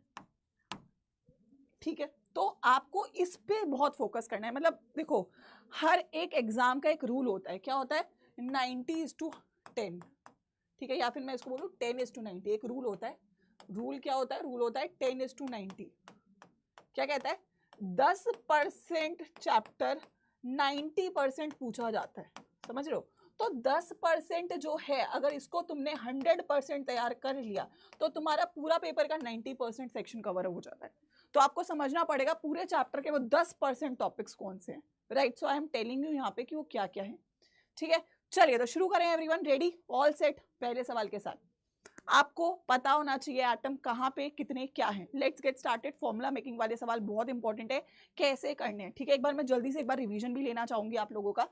ठीक है? तो आपको इस पे बहुत फोकस करना है। मतलब देखो, हर एक एग्जाम का एक रूल होता है, क्या होता है? 90:10, ठीक है? या फिर मैं इसको बोलूँ 10:90, एक रूल होता है। रूल क्या होता है? रूल होता है 10:90। क्या कहता है? 10% चैप्टर 90% पूछा जाता है, समझ रहे हो। तो 10% जो है, अगर इसको तुमने 100% तैयार कर लिया तो तुम्हारा पूरा पेपर का 90% सेक्शन कवर हो जाता है। तो आपको समझना पड़ेगा पूरे चैप्टर के वो 10% टॉपिक्स कौन से हैं, right. So I am telling you यहाँ पे कि वो क्या क्या है, ठीक है। चलिए तो शुरू करें। Everyone ready, all set. पहले सवाल के साथ आपको पता होना चाहिए एटम कहाँ पे कितने क्या है। Let's get started. Formula making वाले सवाल बहुत इंपॉर्टेंट है, कैसे करने हैं, ठीक है। एक बार मैं जल्दी से एक बार रिवीजन भी लेना चाहूंगी आप लोगों का।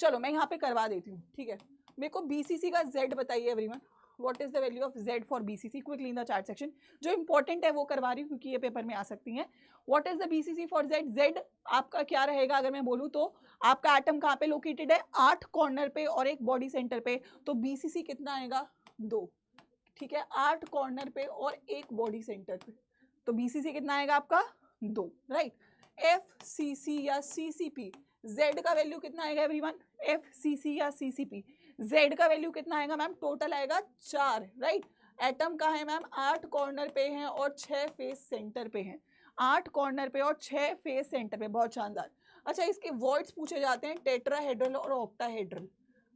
चलो मैं यहाँ पे करवा देती हूँ, ठीक है। मेरे को बीसीसी का जेड बताइए everyone, what is the value of Z for BCC quickly in the chat section. जो इंपॉर्टेंट है वो करवा रही हूँ क्योंकि ये पेपर में आ सकती है। What is the BCC for Z. Z आपका क्या रहेगा अगर मैं बोलूँ तो, आपका एटम कहाँ पे लोकेटेड है, 8 कॉर्नर पे और एक बॉडी सेंटर पे। तो बीसीसी कितना आएगा, 2, ठीक है। 8 कॉर्नर पे और एक बॉडी सेंटर पे, तो बीसीसी कितना आएगा आपका, 2, राइट। एफसीसी या सीसीपी, जेड का वैल्यू कितना आएगा एवरीवन, एफसीसी या सीसीपी, जेड का वैल्यू कितना आएगा मैम, टोटल आएगा 4, राइट। एटम का है मैम 8 कॉर्नर पे हैं और 6 फेस सेंटर पे हैं, 8 कॉर्नर पे और 6 फेस सेंटर पे, बहुत शानदार। अच्छा इसके वर्ड्स पूछे जाते हैं टेट्राहेड्रल और ऑक्टाहेड्रल,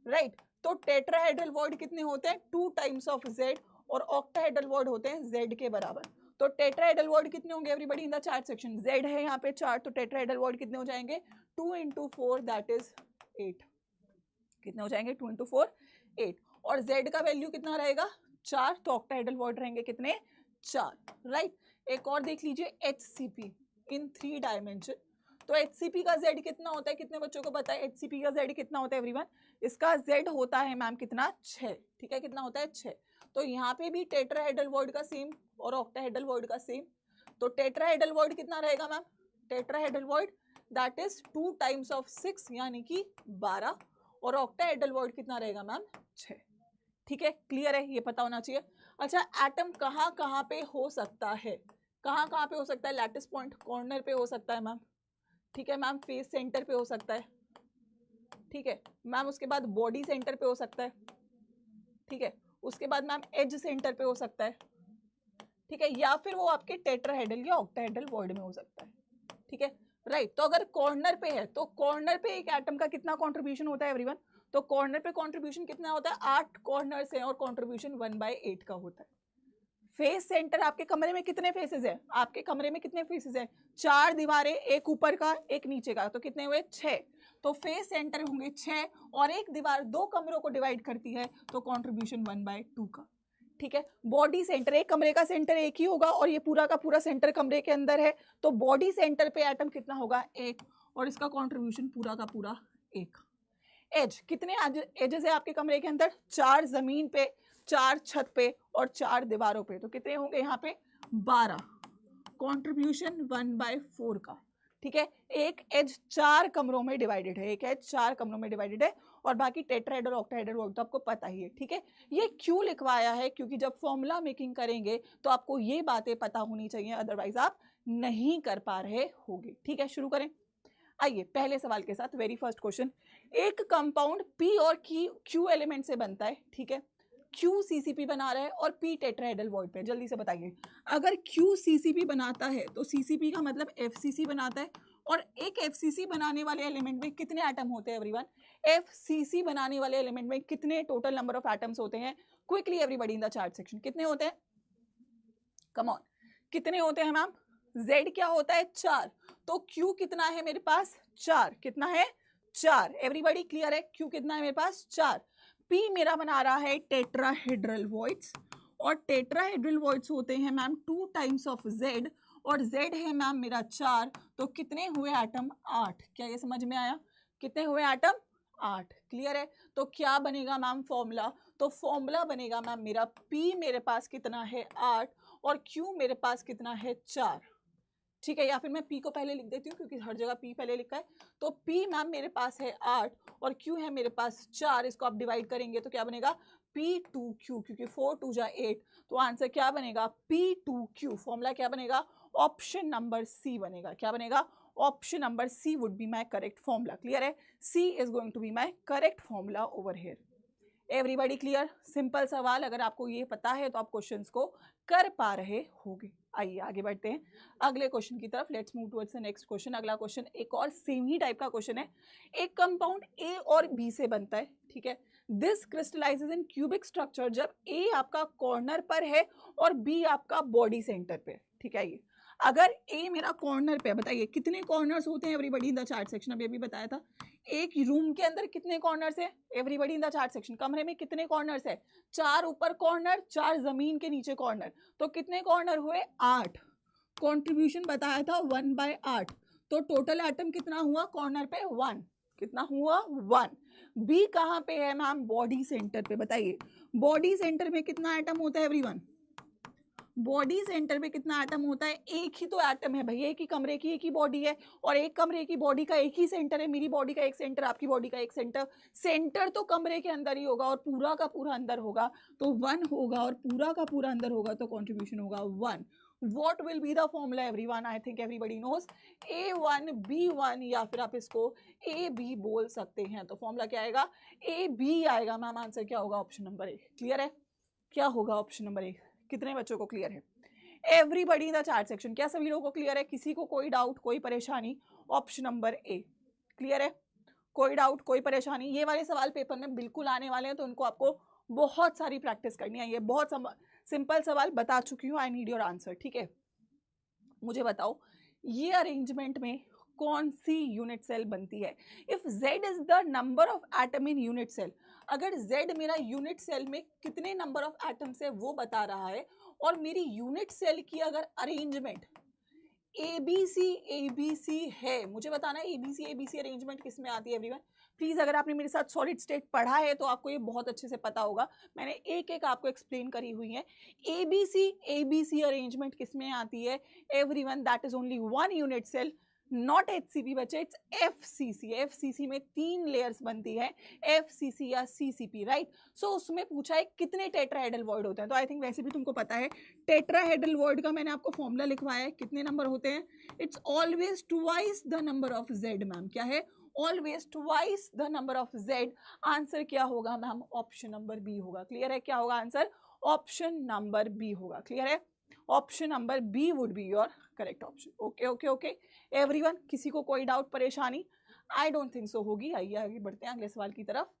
राइट। तो टेट्राहेड्रल वर्ड कितने होते हैं, 2 टाइम्स ऑफ जेड, और ऑक्टाहेड्रल वर्ड होते हैं जेड के बराबर। तो टेट्राहेड्रल वर्ड कितने होंगे everybody in the chat section. Z है यहाँ पे 4, तो टेट्राहेड्रल वर्ड कितने हो जाएंगे, 2 into 4 दैट इज 8। कितने हो जाएंगे, 2 into 4 8। और जेड का वैल्यू कितना रहेगा, 4, तो ऑक्टाहेड्रल वर्ड रहेंगे कितने, 4, राइट। एक और देख लीजिए HCP इन 3 डायमेंशन। तो HCP का Z कितना होता है, कितने बच्चों को पता है HCP का Z कितना होता है एवरीवन। इसका Z होता है मैम कितना, 6, ठीक है। कितना होता है, 6। तो यहाँ पे भी टेट्राहेड्रल वर्ड का सेम और ऑक्टाहेड्रल वर्ड का सेम। तो टेट्राहेड्रल वर्ड कितना रहेगा ma'am, tetrahedral word that is 2 times of 6 यानी कि 12, और ऑक्टाहेड्रल वर्ड कितना रहेगा मैम, 6, ठीक है। क्लियर है, ये पता होना चाहिए। अच्छा एटम कहाँ कहाँ पे हो सकता है, कहाँ कहाँ पे हो सकता है, लैटिस पॉइंट कॉर्नर पे हो सकता है मैम, ठीक है मैम। फेस सेंटर पे हो सकता है, ठीक है मैम। उसके बाद बॉडी सेंटर पे हो सकता है, ठीक है। उसके बाद मैम एज सेंटर पे हो सकता है, ठीक है। या फिर वो आपके टेट्राहेड्रल या ऑक्टाहेड्रल वर्ड में हो सकता है, ठीक है, राइट। तो अगर कॉर्नर पे है तो कॉर्नर पे एक एटम का कितना कॉन्ट्रीब्यूशन होता है एवरीवन, तो कॉर्नर पे कॉन्ट्रीब्यूशन कितना होता है, 8 कॉर्नर्स हैं और कॉन्ट्रीब्यूशन 1/8 का होता है। फेस सेंटर, आपके कमरे में कितने फेसेस है, आपके कमरे में कितने फेसेस है, 4 दीवारें, एक ऊपर का एक नीचे का, तो कितने हुए, 6। तो फेस सेंटर होंगे 6 और एक दीवार 2 कमरों को डिवाइड करती है, तो कॉन्ट्रीब्यूशन 1/2 का, ठीक है। बॉडी सेंटर, एक कमरे का सेंटर एक ही होगा और ये पूरा का पूरा सेंटर कमरे के अंदर है, तो बॉडी सेंटर पे एटम कितना होगा, 1, और इसका कॉन्ट्रीब्यूशन पूरा का पूरा 1। एज, कितने एजेस है आपके कमरे के अंदर, 4 जमीन पे, 4 छत पे और 4 दीवारों पे, तो कितने होंगे यहाँ पे, 12, कॉन्ट्रीब्यूशन 1/4 का, ठीक है। एक एज 4 कमरों में डिवाइडेड है, एक एज 4 कमरों में डिवाइडेड है, और बाकी टेट्राहेड्रल ऑक्टाहेड्रल वर्ड तो आपको पता ही है, ठीक है। ये क्यों लिखवाया है, क्योंकि जब फॉर्मूला मेकिंग करेंगे तो आपको ये बातें पता होनी चाहिए, अदरवाइज आप नहीं कर पा रहे होगे, ठीक है। शुरू करें, आइए पहले सवाल के साथ। वेरी फर्स्ट क्वेश्चन, एक कंपाउंड P और Q एलिमेंट से बनता है, ठीक है। Q CCP बना रहा है और P टेट्राहेड्रल वर्ड पे, जल्दी से बताइए। अगर Q CCP बनाता है तो CCP का मतलब FCC बनाता है, और एक FCC बनाने वाले एलिमेंट में कितने एटम होते हैं एवरीवन, FCC बनाने वाले एलिमेंट में कितने टोटल नंबर ऑफ एटम्स होते हैं, quickly everybody in the chat section, कितने होते हैं, कम ऑन, कितने होते हैं मैम। Z क्या होता है, 4, तो Q कितना है मेरे पास, 4, कितना है, 4, एवरीबॉडी क्लियर है, Q कितना है मेरे पास, 4। P मेरा बना रहा है टेट्राहेड्रल वॉइड्स, और टेट्राहेड्रल वॉइड्स होते हैं मैम 2 टाइम्स ऑफ Z, और Z है मैम मेरा 4, तो कितने हुए एटम, 8। क्या ये समझ में आया, कितने हुए एटम, 8, क्लियर है। तो क्या बनेगा मैम फॉर्मूला, तो फॉर्मूला बनेगा मैम मेरा P मेरे पास कितना है, 8, और Q मेरे पास कितना है, 4, ठीक है। या फिर मैं P को पहले लिख देती हूँ क्योंकि हर जगह P पहले लिखा है। तो P मैम मेरे पास है 8 और Q है मेरे पास 4, इसको आप डिवाइड करेंगे तो क्या बनेगा, P2Q, क्योंकि 4 2 जा 8, तो आंसर क्या बनेगा, P2Q। फॉर्मूला क्या बनेगा, ऑप्शन नंबर C बनेगा, क्या बनेगा, option number C would be my correct formula, clear है। C is going to be my correct formula over here. Everybody clear, simple सवाल, अगर आपको ये पता है तो आप क्वेश्चंस को कर पा रहे होगे, आइए आगे बढ़ते हैं अगले क्वेश्चन की तरफ। Let's move towards the next question. अगला क्वेश्चन एक और सेम ही टाइप का क्वेश्चन है। एक कंपाउंड ए और बी से बनता है, ठीक है। This crystallises in cubic structure जब ए आपका कॉर्नर पर है और बी आपका बॉडी सेंटर पे, ठीक है। ये अगर ए मेरा कॉर्नर पे है, बताइए कितने कॉर्नर्स होते हैं everybody in the chart section? अभी अभी बताया था। एक रूम के अंदर कितने कॉर्नर्स है everybody in the chart section? कमरे में कितने कॉर्नर्स है? 4 ऊपर कॉर्नर, 4 जमीन के नीचे कॉर्नर, तो कितने कॉर्नर हुए? 8। कंट्रीब्यूशन बताया था 1/8, तो टोटल एटम कितना हुआ कॉर्नर पे? 1। कितना हुआ? 1। बी कहाँ पे है मैम? बॉडी सेंटर पे। बताइए बॉडी सेंटर में कितना एटम होता है एवरीवन? बॉडी सेंटर में कितना एटम होता है? एक ही तो एटम है भाई, एक ही कमरे की एक ही बॉडी है, और एक कमरे की बॉडी का एक ही सेंटर है। मेरी बॉडी का एक सेंटर, आपकी बॉडी का एक सेंटर। सेंटर तो कमरे के अंदर ही होगा और पूरा का पूरा अंदर होगा, तो 1 होगा, और पूरा का पूरा अंदर होगा तो कॉन्ट्रीब्यूशन होगा 1। What will be the formula everyone? I think everybody knows A1 B1, या फिर आप इसको AB बोल सकते हैं। तो फॉर्मूला क्या आएगा? AB आएगा मैम। आंसर क्या होगा? ऑप्शन नंबर ए। क्लियर है? क्या होगा ऑप्शन नंबर ए? कितने बच्चों को क्लियर है? Everybody in the chart section, क्या सभी लोगों को क्लियर है? किसी को कोई डाउट, कोई परेशानी? ऑप्शन नंबर ए क्लियर है? कोई डाउट, कोई परेशानी? ये वाले सवाल पेपर में बिल्कुल आने वाले हैं, तो उनको आपको बहुत सारी प्रैक्टिस करनी है। ये बहुत सिंपल सवाल बता चुकी हूँ। आई नीड योर आंसर, ठीक है। मुझे बताओ ये अरेंजमेंट में कौन सी यूनिट सेल बनती है? If Z is the number of atom in unit cell, अगर Z मेरा यूनिट सेल में कितने नंबर ऑफ एटम्स है वो बता रहा है, और मेरी यूनिट सेल की अगर अरेंजमेंट ABC है, मुझे बताना है ABC अरेंजमेंट किस में आती है एवरीवन। प्लीज अगर आपने मेरे साथ सॉलिड स्टेट पढ़ा है तो आपको ये बहुत अच्छे से पता होगा, मैंने एक एक आपको एक्सप्लेन करी हुई है। ABC अरेंजमेंट किस में आती है everyone? That is only one unit cell, not HCP बच्चे, इट्स FCC। FCC में 3 लेयर्स बनती है, FCC या CCP, राइट। सो उसमें पूछा है कितने टेट्राहेड्रल वर्ड होते हैं, तो आई थिंक वैसे भी तुमको पता है। टेट्राहेड्रल वर्ड का मैंने आपको फॉर्मूला लिखवाया है, कितने नंबर होते हैं? It's always twice the number of Z ma'am. क्या है? Always twice the number of Z। Answer क्या होगा मैम? ऑप्शन नंबर बी होगा। क्लियर है? क्या होगा आंसर? ऑप्शन नंबर बी होगा। क्लियर है? Option number B would be your correct option. Okay okay okay everyone, किसी को कोई डाउट, परेशानी? आई डोंट थिंक सो होगी। आइए आगे बढ़ते हैं अगले सवाल की तरफ।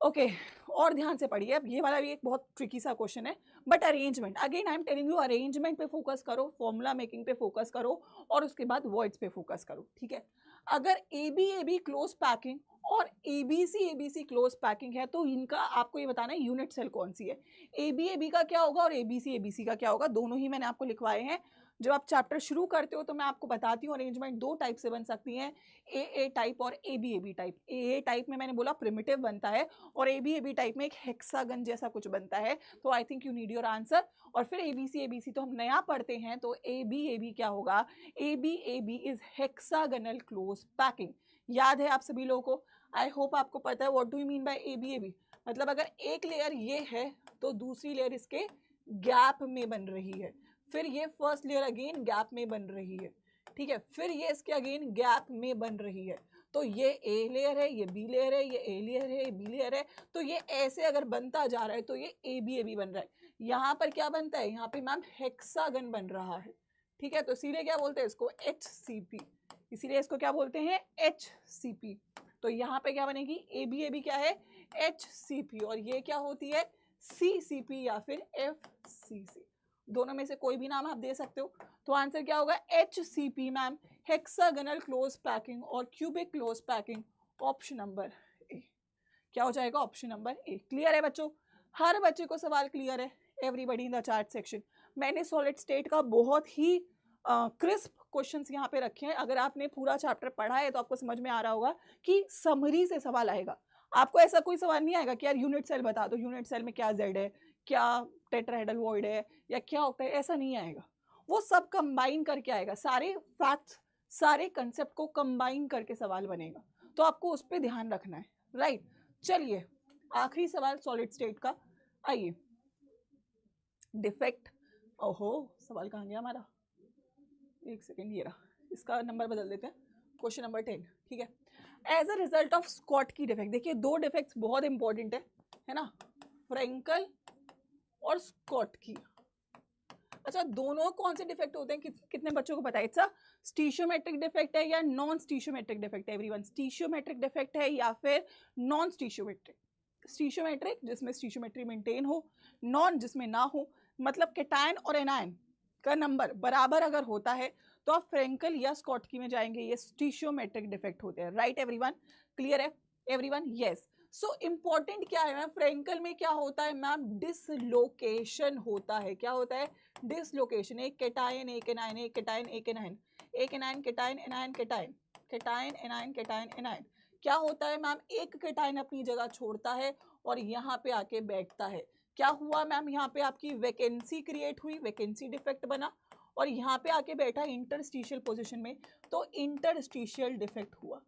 ओके और ध्यान से पढ़िए। अब ये वाला भी एक बहुत ट्रिकी सा क्वेश्चन है, but arrangement, again I am telling you, arrangement पे फोकस करो, फॉर्मूला मेकिंग पे फोकस करो, और उसके बाद वर्ड्स पे फोकस करो, ठीक है। अगर AB क्लोज पैकिंग और ABC क्लोज पैकिंग है, तो इनका आपको ये बताना है यूनिट सेल कौन सी है। AB का क्या होगा और ABC का क्या होगा, दोनों ही मैंने आपको लिखवाए हैं। जब आप चैप्टर शुरू करते हो तो मैं आपको बताती हूँ अरेंजमेंट 2 टाइप से बन सकती है, AA टाइप और AB टाइप। AA टाइप में मैंने बोला प्रिमिटिव बनता है, और AB टाइप में एक हेक्सागन जैसा कुछ बनता है। तो I think you need your answer. और फिर ABC तो हम नया पढ़ते हैं, तो AB क्या होगा? AB is hexagonal close packing. याद है आप सभी लोगों को? आई होप आपको पता है what do you mean by AB। मतलब अगर एक लेयर ये है तो दूसरी लेयर इसके गैप में बन रही है, फिर ये फर्स्ट लेयर अगेन गैप में बन रही है, ठीक है, फिर ये इसके अगेन गैप में बन रही है। तो ये A लेयर है, ये B लेयर है, ये A लेयर है, ये B लेयर है, तो ये ऐसे अगर बनता जा रहा है तो ये AB बन रहा है। यहाँ पर क्या बनता है? यहाँ पे मैम हेक्सागन बन रहा है, ठीक है। तो इसीलिए क्या बोलते हैं इसको? HCP। इसीलिए इसको क्या बोलते हैं? HCP। तो यहाँ पे क्या बनेगी? AB क्या है? HCP। और ये क्या होती है? CCP या फिर FCC। दोनों में से कोई भी नाम आप दे सकते हो। तो आंसर क्या होगा? HCP ma'am, hexagonal close packing और cubic close packing. Option number A. क्या हो जाएगा? ऑप्शन नंबर ए। क्लियर है बच्चों? हर बच्चे को सवाल क्लियर है? Everybody in the chart section. मैंने सॉलिड स्टेट का बहुत ही क्रिस्प क्वेश्चंस यहाँ पे रखे हैं। अगर आपने पूरा चैप्टर पढ़ा है तो आपको समझ में आ रहा होगा कि समरी से सवाल आएगा। आपको ऐसा कोई सवाल नहीं आएगा कि यार यूनिट सेल बता दो, यूनिट सेल में क्या Z है, क्या टेट्राहेड्रल वॉइड है, या क्या होता है, ऐसा नहीं आएगा। वो सब कंबाइन करके आएगा, सारे फैक्ट्स, सारे कंसेप्ट को कंबाइन करके सवाल बनेगा। तो आपको उस पर ध्यान रखना है, राइट। चलिए आखिरी सवाल सॉलिड स्टेट का। आइए, डिफेक्ट, ओहो सवाल कहाँ गया हमारा? एक सेकेंड, ये रहा। इसका नंबर बदल देते हैं, क्वेश्चन नंबर 10, ठीक है। As a result of Schottky defect, देखिए 2 डिफेक्ट्स बहुत इंपॉर्टेंट है ना, फ्रेंकल और स्कॉट की। अच्छा, दोनों कौन से डिफेक्ट होते हैं, कितने बच्चों को पता है? इट्स अ स्टीशियोमेट्रिक डिफेक्ट है या नॉन स्टीशियोमेट्रिक डिफेक्ट है? एवरीवन, स्टीशियोमेट्रिक डिफेक्ट है या फिर नॉन स्टीशियोमेट्रिक? स्टीशियोमेट्रिक जिसमें स्टीशियोमेट्री मेंटेन हो, नॉन जिसमें ना हो, मतलब कैटायन और एनायन का नंबर बराबर अगर होता है तो आप फ्रेंकल या स्कॉटकी में जाएंगे, ये स्टीशियोमेट्रिक डिफेक्ट होते हैं। राइट एवरीवन, क्लियर है एवरीवन? यस। सो इंपॉर्टेंट क्या है मैम, फ्रेंकल में क्या होता है मैम? डिसलोकेशन होता है। क्या होता है? डिसलोकेशन। एक कैटायन एक एनायन, एक कैटायन एक एनायन, एक anion cation anion cation, cation anion cation anion. क्या होता है मैम? एक कैटायन अपनी जगह छोड़ता है और यहाँ पे आके बैठता है। क्या हुआ मैम? यहाँ पे आपकी वैकेंसी क्रिएट हुई, वैकेंसी डिफेक्ट बना, और यहाँ पे आके बैठा इंटरस्टिशियल पोजीशन में, तो इंटरस्टिशियल डिफेक्ट हुआ।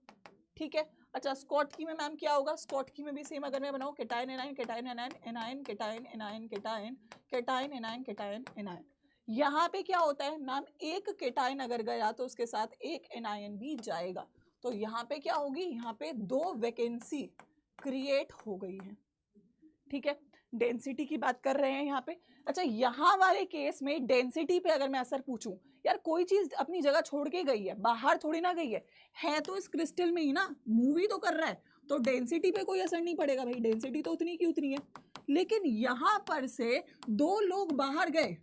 ठीक है। अच्छा, स्कॉटकी में मैम क्या होगा? स्कॉटकी में भी सेम, अगर मैं बनाऊं cation anion cation anion anion cation anion cation cation anion cation anion, यहाँ पे क्या होता है मैम? एक कैटायन अगर गया तो उसके साथ एक एनायन भी जाएगा, तो यहाँ पे क्या होगी? यहाँ पे दो वैकेंसी क्रिएट हो गई है। ठीक है, डेंसिटी की बात कर रहे हैं यहाँ पे। अच्छा, यहाँ वाले केस में डेंसिटी पे अगर मैं असर पूछूं, यार कोई चीज अपनी जगह छोड़ के गई है, बाहर थोड़ी ना गई है तो इस क्रिस्टल में ही ना, मूवी तो कर रहा है, तो डेंसिटी पे कोई असर नहीं पड़ेगा भाई, डेंसिटी तो उतनी की उतनी है। लेकिन यहाँ पर से दो लोग बाहर गए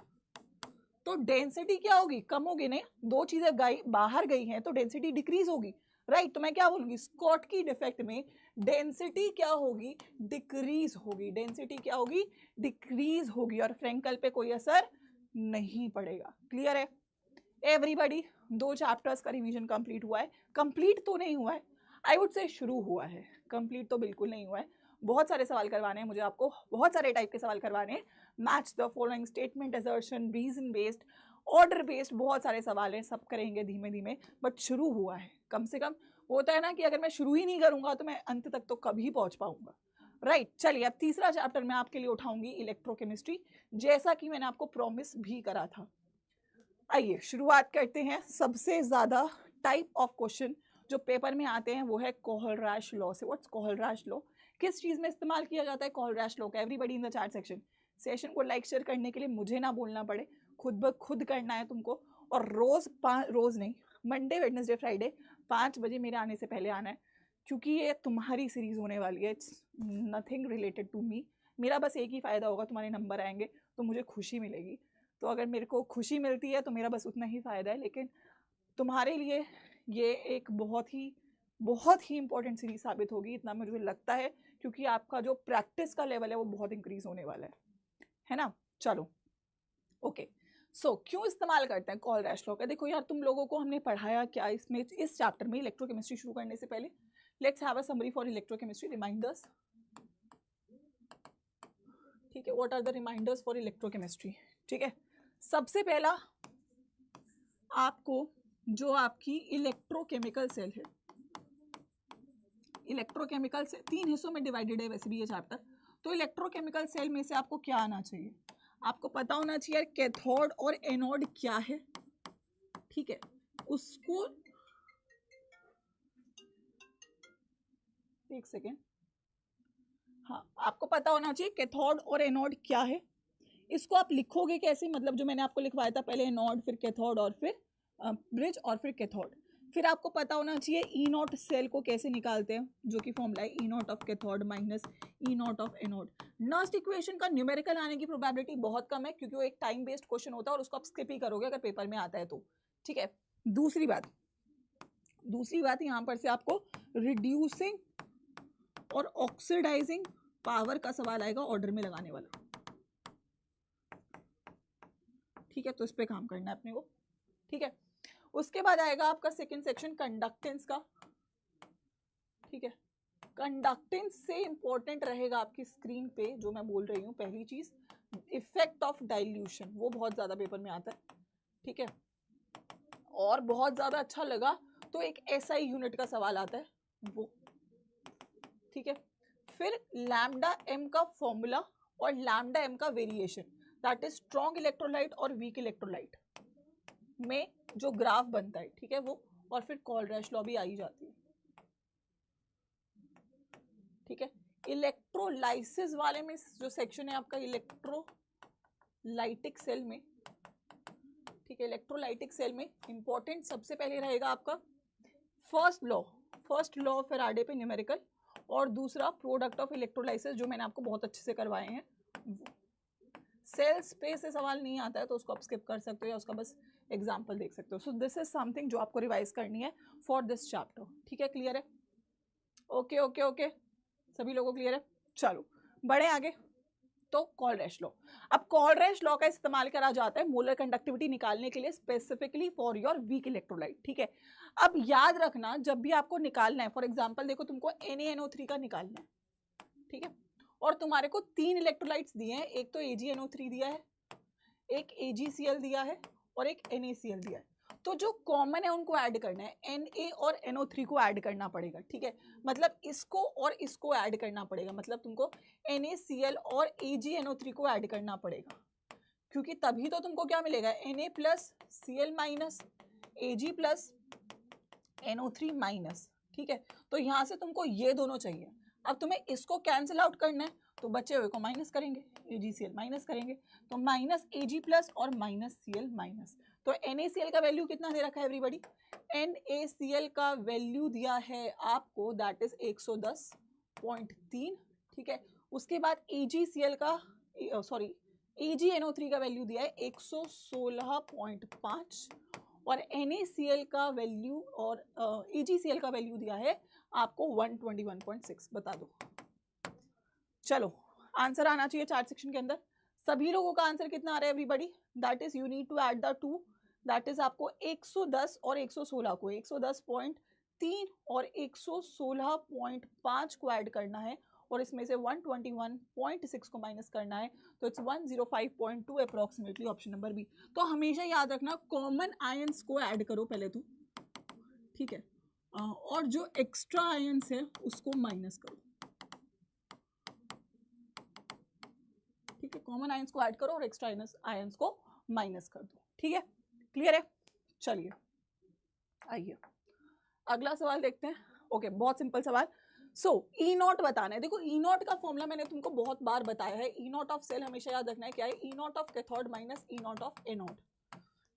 तो डेंसिटी क्या होगी? कम होगी। नहीं, दो चीजें बाहर गई हैं तो डेंसिटी डिक्रीज होगी। राइट, तो मैं क्या बोलूंगी? स्कॉटकी डिफेक्ट में डेंसिटी क्या होगी? डिक्रीज होगी। डेंसिटी क्या होगी? डिक्रीज होगी, और फ्रेंकल पे कोई असर नहीं पड़ेगा। क्लियर है एवरीबॉडी? दो चैप्टर्स का रिवीजन कंप्लीट हुआ है। कंप्लीट तो नहीं हुआ है, आई वुड से शुरू हुआ है, कंप्लीट तो बिल्कुल नहीं हुआ है। बहुत सारे सवाल करवाने हैं मुझे, आपको बहुत सारे टाइप के सवाल करवाने हैं। Match the following, statement assertion, reason based, order based, बहुत सारे सवाल हैं, सब करेंगे धीमे धीमे, बट शुरू हुआ है। कम से कम होता है ना कि अगर मैं शुरू ही नहीं करूंगा तो मैं अंत तक तो कभी पहुंच पाऊंगा। राइट, चलिए अब तीसरा चैप्टर मैं आपके लिए उठाऊंगी, इलेक्ट्रोकेमिस्ट्री, जैसा कि मैंने आपको प्रॉमिस भी करा था। आइए शुरुआत करते हैं। सबसे ज्यादा टाइप ऑफ क्वेश्चन जो पेपर में आते हैं वो है कोहलरैश लॉ से। What's Kohlrausch law? किस चीज में इस्तेमाल किया जाता है कोहलरैश लॉ का? Everybody in the chat section, session को लाइक शेयर करने के लिए मुझे ना बोलना पड़े, खुद ब खुद करना है तुमको। और रोज नहीं, मंडे वेडनेसडे फ्राइडे 5 बजे मेरे आने से पहले आना है, क्योंकि ये तुम्हारी सीरीज होने वाली है। It's nothing related to me. मेरा बस एक ही फायदा होगा, तुम्हारे नंबर आएंगे तो मुझे खुशी मिलेगी। तो अगर मेरे को खुशी मिलती है तो मेरा बस उतना ही फ़ायदा है, लेकिन तुम्हारे लिए ये एक बहुत ही इंपॉर्टेंट सीरीज साबित होगी, इतना मुझे लगता है, क्योंकि आपका जो प्रैक्टिस का लेवल है वो बहुत इंक्रीज होने वाला है ना? चलो ओके। सो क्यों इस्तेमाल करते हैं कोहलरैश लॉ का? देखो यार, तुम लोगों को हमने पढ़ाया क्या इसमें, इस चैप्टर में इलेक्ट्रोकेमिस्ट्री शुरू करने से पहले? Let's have a summary for electrochemistry, reminders. ठीक है, what are the reminders for electrochemistry? ठीक है, सबसे पहला आपको जो आपकी इलेक्ट्रोकेमिकल सेल है, इलेक्ट्रोकेमिकल से 3 हिस्सों में डिवाइडेड है वैसे भी ये चैप्टर, तो इलेक्ट्रोकेमिकल सेल में से आपको क्या आना चाहिए? आपको पता होना चाहिए कैथोड और एनोड क्या है। ठीक है, उसको एक सेकेंड, हाँ, आपको पता होना चाहिए कैथोड और एनोड क्या है। इसको आप लिखोगे कैसे? मतलब जो मैंने आपको लिखवाया था, पहले एनोड फिर कैथोड और फिर ब्रिज और फिर कैथोड। फिर आपको पता होना चाहिए ई नॉट सेल को कैसे निकालते हैं, जो कि फॉर्मूला है E nought of cathode minus E nought of anode. Last equation का न्यूमेरिकल आने की प्रोबेबिलिटी बहुत कम है, क्योंकि वो एक टाइम बेस्ड क्वेश्चन होता है और उसको आप स्किप ही करोगे अगर पेपर में आता है तो। ठीक है, दूसरी बात यहाँ पर से आपको रिड्यूसिंग और ऑक्सीडाइजिंग पावर का सवाल आएगा ऑर्डर में लगाने वाला। ठीक है, तो इस पे काम करना है अपने को। ठीक है, उसके बाद आएगा आपका सेकंड सेक्शन कंडक्टेंस का। ठीक है, कंडक्टेंस से इंपॉर्टेंट रहेगा आपकी स्क्रीन पे जो मैं बोल रही हूँ। पहली चीज इफेक्ट ऑफ डाइल्यूशन, वो बहुत ज्यादा पेपर में आता है। ठीक है, और बहुत ज्यादा अच्छा लगा तो एक एसआई यूनिट का सवाल आता है वो। ठीक है, फिर लैम्डा एम का फॉर्मूला और लैम्डा एम का variation, that is strong electrolyte और वीक इलेक्ट्रोलाइट में जो ग्राफ बनता है। ठीक है, वो, और फिर कोहलरैश लॉ भी आई जाती है। ठीक है, इलेक्ट्रोलाइसिस वाले में जो सेक्शन है आपका इलेक्ट्रोलाइटिक सेल में, ठीक है। इलेक्ट्रोलाइटिक सेल में इंपॉर्टेंट सबसे पहले रहेगा आपका फर्स्ट लॉ ऑफ फैराडे पे न्यूमेरिकल, और दूसरा प्रोडक्ट ऑफ इलेक्ट्रोलाइसिस जो मैंने आपको बहुत अच्छे से करवाए हैं। सेल्स पे से सवाल नहीं आता है तो उसको आप स्किप कर सकते हो या उसका बस एग्जाम्पल देख सकते हो। सो दिस इज समथिंग जो आपको रिवाइज करनी है फॉर दिस चैप्टर, ठीक है। क्लियर है? ओके ओके ओके, सभी लोगों को क्लियर है? चलो बढ़े आगे। तो कॉलरेश लॉ, अब कॉलरेश लॉ का इस्तेमाल करा जाता है मोलर कंडक्टिविटी निकालने के लिए, specifically for your weak electrolyte, ठीक है। अब याद रखना जब भी आपको निकालना है, फॉर एग्जांपल देखो तुमको NaNO3 का निकालना है, ठीक है, और तुम्हारे को 3 इलेक्ट्रोलाइट्स दिए हैं, एक तो AgNO3 दिया है, एक AgCl दिया है और एक NaCl दिया है। तो जो कॉमन है उनको ऐड करना है, Na और NO3 को ऐड करना पड़ेगा, ठीक है। मतलब इसको और इसको ऐड करना पड़ेगा, मतलब तुमको NaCl और AgNO3 को ऐड करना पड़ेगा, क्योंकि तभी तो तुमको क्या मिलेगा, Na plus Cl minus Ag plus NO3 minus, ठीक है। तो यहाँ से तुमको ये दोनों चाहिए। अब तुम्हें इसको कैंसिल आउट करना है तो बचे हुए को माइनस करेंगे, AgCl माइनस करेंगे, तो माइनस Ag प्लस और माइनस Cl माइनस। तो NaCl का वैल्यू कितना दे रखा है एवरीबॉडी? NaCl का वैल्यू दिया है आपको दैट इज 110.3, ठीक है। उसके बाद AgCl का AgNO3 का वैल्यू दिया है 116.5 और NaCl का वैल्यू और AgCl का वैल्यू दिया है आपको 121.6। बता दो। चलो आंसर आना चाहिए चार्ट सेक्शन के अंदर। सभी लोगों का आंसर कितना आ रहा है everybody? That is you need to add the two, that is आपको 110 और 116 को 110.3 और 116.5 को ऐड करना है और इसमें से 121.6 को माइनस करना है, तो it's 105.2 approximately, option number B. तो हमेशा याद रखना कॉमन आयंस को ऐड करो पहले तो, ठीक है, और जो एक्स्ट्रा आयंस है उसको माइनस करो, ठीक है। कॉमन आयंस को ऐड करो और एक्स्ट्रा आयंस को माइनस कर दो, ठीक है। क्लियर है? चलिए आइए अगला सवाल देखते हैं। ओके, बहुत सिंपल सवाल। सो ई नॉट बताना है। देखो ई नॉट का फॉर्मूला मैंने तुमको बहुत बार बताया है। ई नॉट ऑफ सेल हमेशा याद रखना है क्या है, E nought of cathode minus E nought of anode,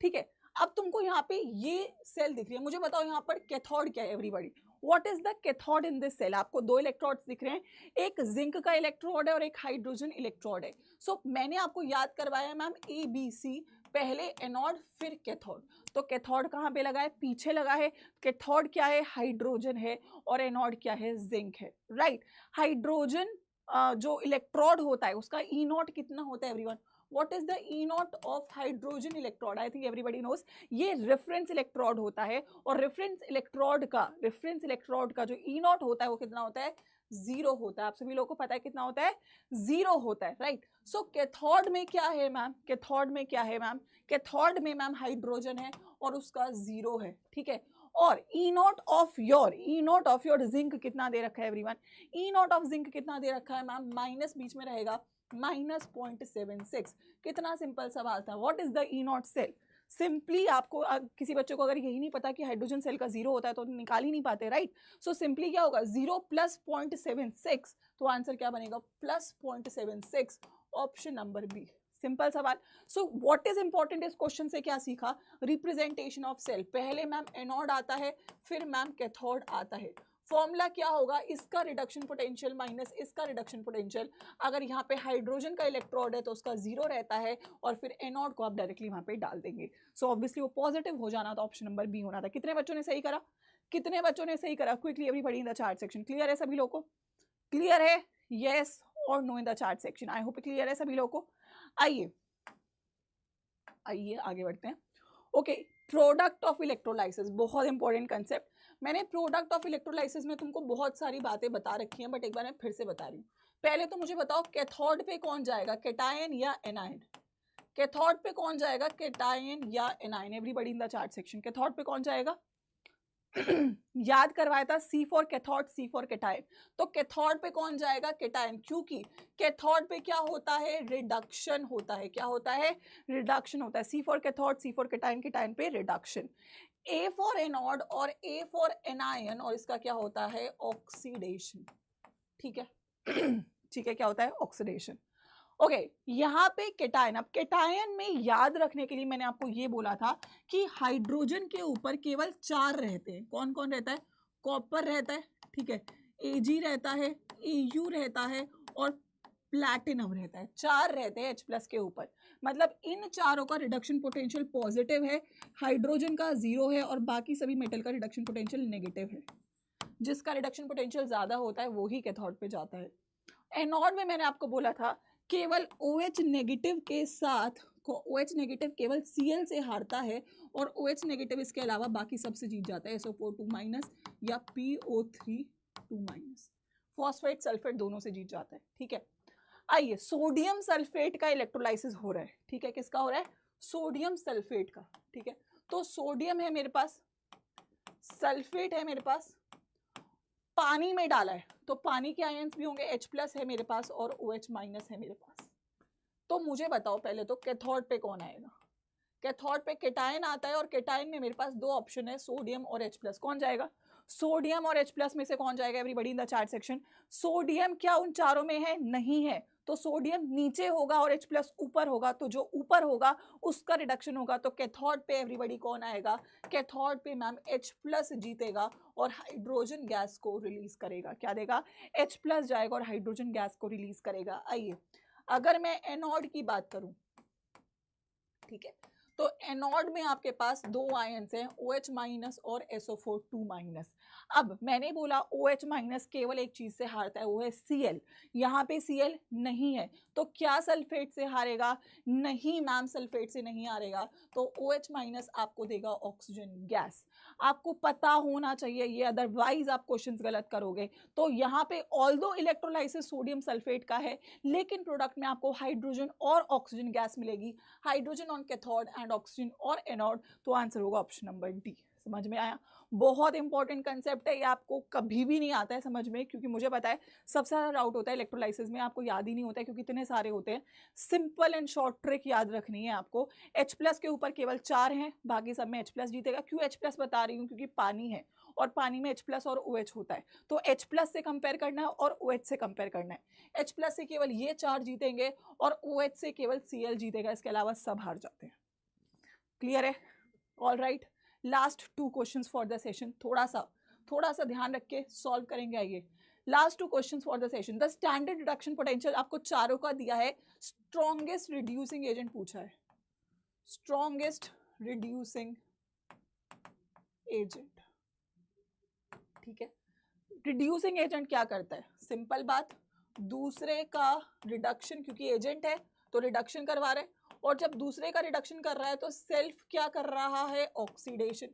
ठीक है। अब तुमको यहाँ पे ये सेल दिख रही है, मुझे बताओ यहाँ पर कैथोड क्या है everybody? What is the cathode in this cell? आपको 2 इलेक्ट्रोड्स दिख रहे हैं, एक जिंक का इलेक्ट्रोड है और एक हाइड्रोजन इलेक्ट्रोड है। सो मैंने आपको याद करवाया मैम ABC, पहले एनोड फिर कैथोड। तो कैथोड कहाँ पे लगा है? पीछे लगा है। कैथोड क्या है? हाइड्रोजन है, और एनोड क्या है? जिंक है, राइट। हाइड्रोजन जो इलेक्ट्रोड होता है उसका ई नॉट कितना होता है everyone? What is the E naught of hydrogen electrode? I think everybody knows. ये रेफरेंस इलेक्ट्रोड होता है, और रेफरेंस इलेक्ट्रोड का जो E naught होता है वो कितना होता है? 0 होता है। आप सभी लोगों को पता है कितना होता है? 0 होता है, राइट। सो कैथोड में क्या है मैम? कैथोड में मैम हाइड्रोजन है और उसका 0 है, ठीक है। और E naught of your zinc कितना दे रखा है everyone? E naught of zinc कितना दे रखा है मैम? माइनस बीच में रहेगा, -0.76। कितना सिंपल सवाल था। What is the E naught cell? Simply आपको किसी बच्चे को अगर यही नहीं पता कि हाइड्रोजन सेल का 0 होता है तो निकाल ही नहीं पाते, राइट। सो सिंपली क्या होगा? 0 प्लस 0.76, तो आंसर क्या बनेगा? Plus 0.76, option number B. Simple सवाल। सो व्हाट इज इंपॉर्टेंट इस क्वेश्चन से क्या सीखा? Representation of cell. पहले मैम एनोड आता है, फिर मैम कैथोड आता है। फॉर्मूला क्या होगा? इसका रिडक्शन पोटेंशियल माइनस इसका रिडक्शन पोटेंशियल। अगर यहाँ पे हाइड्रोजन का इलेक्ट्रोड है तो उसका 0 रहता है, और फिर एनोड को आप डायरेक्टली वहां पे डाल देंगे। सो ऑब्वियसली वो पॉजिटिव हो जाना, तो ऑप्शन नंबर बी होना था। कितने बच्चों ने सही करा? Quickly everybody in the chat section. Clear है सभी लोगों को? क्लियर है? यस और no in the chat section. I hope clear है सभी लोगों को। आइए आगे बढ़ते हैं। ओके, प्रोडक्ट ऑफ इलेक्ट्रोलाइसिस, बहुत इंपॉर्टेंट कंसेप्ट। मैंने प्रोडक्ट ऑफ इलेक्ट्रोलाइसिस में तुमको बहुत सारी बातें बता रखी हैं, बट एक बार मैं फिर से बता रही हूँ। पहले तो मुझे बताओ कैथोड पे कौन जाएगा, कैटायन या एनायन? कैथोड पे कौन जाएगा, कैटायन या anion? Everybody in the chat section, cathode पे कौन जाएगा? याद करवाया था C for cathode, C for cation. तो कैथोड पे कौन जाएगा? कैटायन, क्योंकि कैथोड पे क्या होता है? रिडक्शन होता है। क्या होता है? रिडक्शन होता है। C for cathode, C for cation, cation पे रिडक्शन। A फॉर एनोड और A फॉर एनायन, और इसका क्या होता है? ऑक्सीडेशन, ठीक है। ठीक है, क्या होता है? ऑक्सीडेशन। ओके यहाँ पे केटायन, अब केटायन में याद रखने के लिए मैंने आपको ये बोला था कि हाइड्रोजन के ऊपर केवल 4 रहते हैं। कौन कौन रहता है? कॉपर रहता है, ठीक है, Ag रहता है, Au रहता है और प्लैटिनम रहता है। 4 रहते हैं H+ के ऊपर, मतलब इन चारों का रिडक्शन पोटेंशियल पॉजिटिव है, हाइड्रोजन का 0 है और बाकी सभी मेटल का रिडक्शन पोटेंशियल नेगेटिव है। जिसका रिडक्शन पोटेंशियल ज्यादा होता है वो ही कैथोड पे जाता है। एनोड में मैंने आपको बोला था केवल OH नेगेटिव के साथ OH नेगेटिव केवल Cl से हारता है और OH नेगेटिव इसके अलावा बाकी सबसे जीत जाता है, SO4 2- या PO3 2-। फॉस्फेट सल्फेट दोनों से जीत जाता है, ठीक है। आइए सोडियम सल्फेट का इलेक्ट्रोलाइसिस हो रहा है, ठीक है, किसका हो रहा है? सोडियम सल्फेट का, ठीक है। तो सोडियम है मेरे पास, सल्फेट है मेरे पास, पानी में डाला है तो पानी के आयंस भी होंगे, H+ है मेरे पास और OH- है मेरे पास। तो मुझे बताओ पहले तो कैथोड पे कौन आएगा? कैथोड पे केटायन आता है और केटायन में मेरे पास 2 ऑप्शन है, सोडियम और H+। कौन जाएगा? सोडियम और H+ में से कौन जाएगा everybody in the chat section? Sodium क्या उन चारों में है? नहीं है, तो सोडियम नीचे होगा और H+ ऊपर होगा, तो जो ऊपर होगा उसका रिडक्शन होगा। तो कैथोड पे एवरीबॉडी कौन आएगा? कैथोड पे मैम H+ जीतेगा और हाइड्रोजन गैस को रिलीज करेगा। क्या देगा? H+ जाएगा और हाइड्रोजन गैस को रिलीज करेगा। आइए अगर मैं एनोड की बात करूं, ठीक है, तो एनोड में आपके पास 2 आयंस हैं, OH- और SO4 2-। अब मैंने बोला OH- केवल एक चीज से हारता है, वो है Cl। यहाँ पे Cl नहीं है तो क्या सल्फेट से हारेगा? नहीं मैम, सल्फेट से नहीं हारेगा, तो OH- आपको देगा ऑक्सीजन गैस। आपको पता होना चाहिए ये, अदरवाइज आप क्वेश्चंस गलत करोगे। तो यहाँ पे ऑल्दो इलेक्ट्रोलाइसिस सोडियम सल्फेट का है, लेकिन प्रोडक्ट में आपको हाइड्रोजन और ऑक्सीजन गैस मिलेगी, hydrogen on cathode and oxygen और एनोड। तो आंसर होगा ऑप्शन नंबर डी। समझ में आया? बहुत इंपॉर्टेंट कंसेप्ट है ये, आपको कभी भी नहीं आता है समझ में, क्योंकि मुझे पता है सबसे ज्यादा डाउट होता है इलेक्ट्रोलाइसिस में, आपको याद ही नहीं होता है क्योंकि इतने सारे होते हैं। सिंपल एंड शॉर्ट ट्रिक याद रखनी है आपको। H+ के ऊपर केवल 4 हैं, बाकी सब में H+ जीतेगा। क्यों H+ बता रही हूँ? क्योंकि पानी है और पानी में H+ और OH होता है, तो H+ से कंपेयर करना है और OH से कंपेयर करना है। H+ से केवल ये 4 जीतेंगे और OH से केवल Cl जीतेगा, इसके अलावा सब हार जाते हैं। क्लियर है? All right, last 2 questions for the session, थोड़ा सा ध्यान रख के सॉल्व करेंगे। आइए last 2 questions for the session. The standard reduction potential आपको चारों का दिया है, स्ट्रॉन्गेस्ट रिड्यूसिंग एजेंट पूछा है, स्ट्रॉन्गेस्ट रिड्यूसिंग एजेंट, ठीक है। रिड्यूसिंग एजेंट क्या करता है? सिंपल बात, दूसरे का रिडक्शन, क्योंकि एजेंट है तो रिडक्शन करवा रहे हैं, और जब दूसरे का रिडक्शन कर रहा है तो सेल्फ क्या कर रहा है? ऑक्सीडेशन।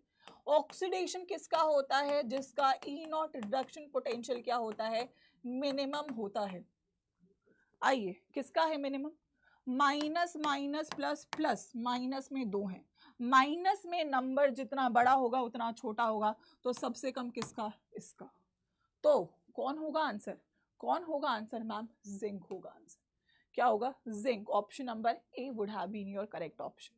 ऑक्सीडेशन किसका होता है? जिसका E0 रिडक्शन पोटेंशियल क्या होता है? मिनिमम होता है। आइए किसका है minimum? Minus minus plus plus, minus में 2 है, माइनस में नंबर जितना बड़ा होगा उतना छोटा होगा, तो सबसे कम किसका? इसका। तो कौन होगा आंसर? कौन होगा आंसर मैम? जिंक होगा आंसर। क्या होगा? Zinc. Option number A would have been your correct option.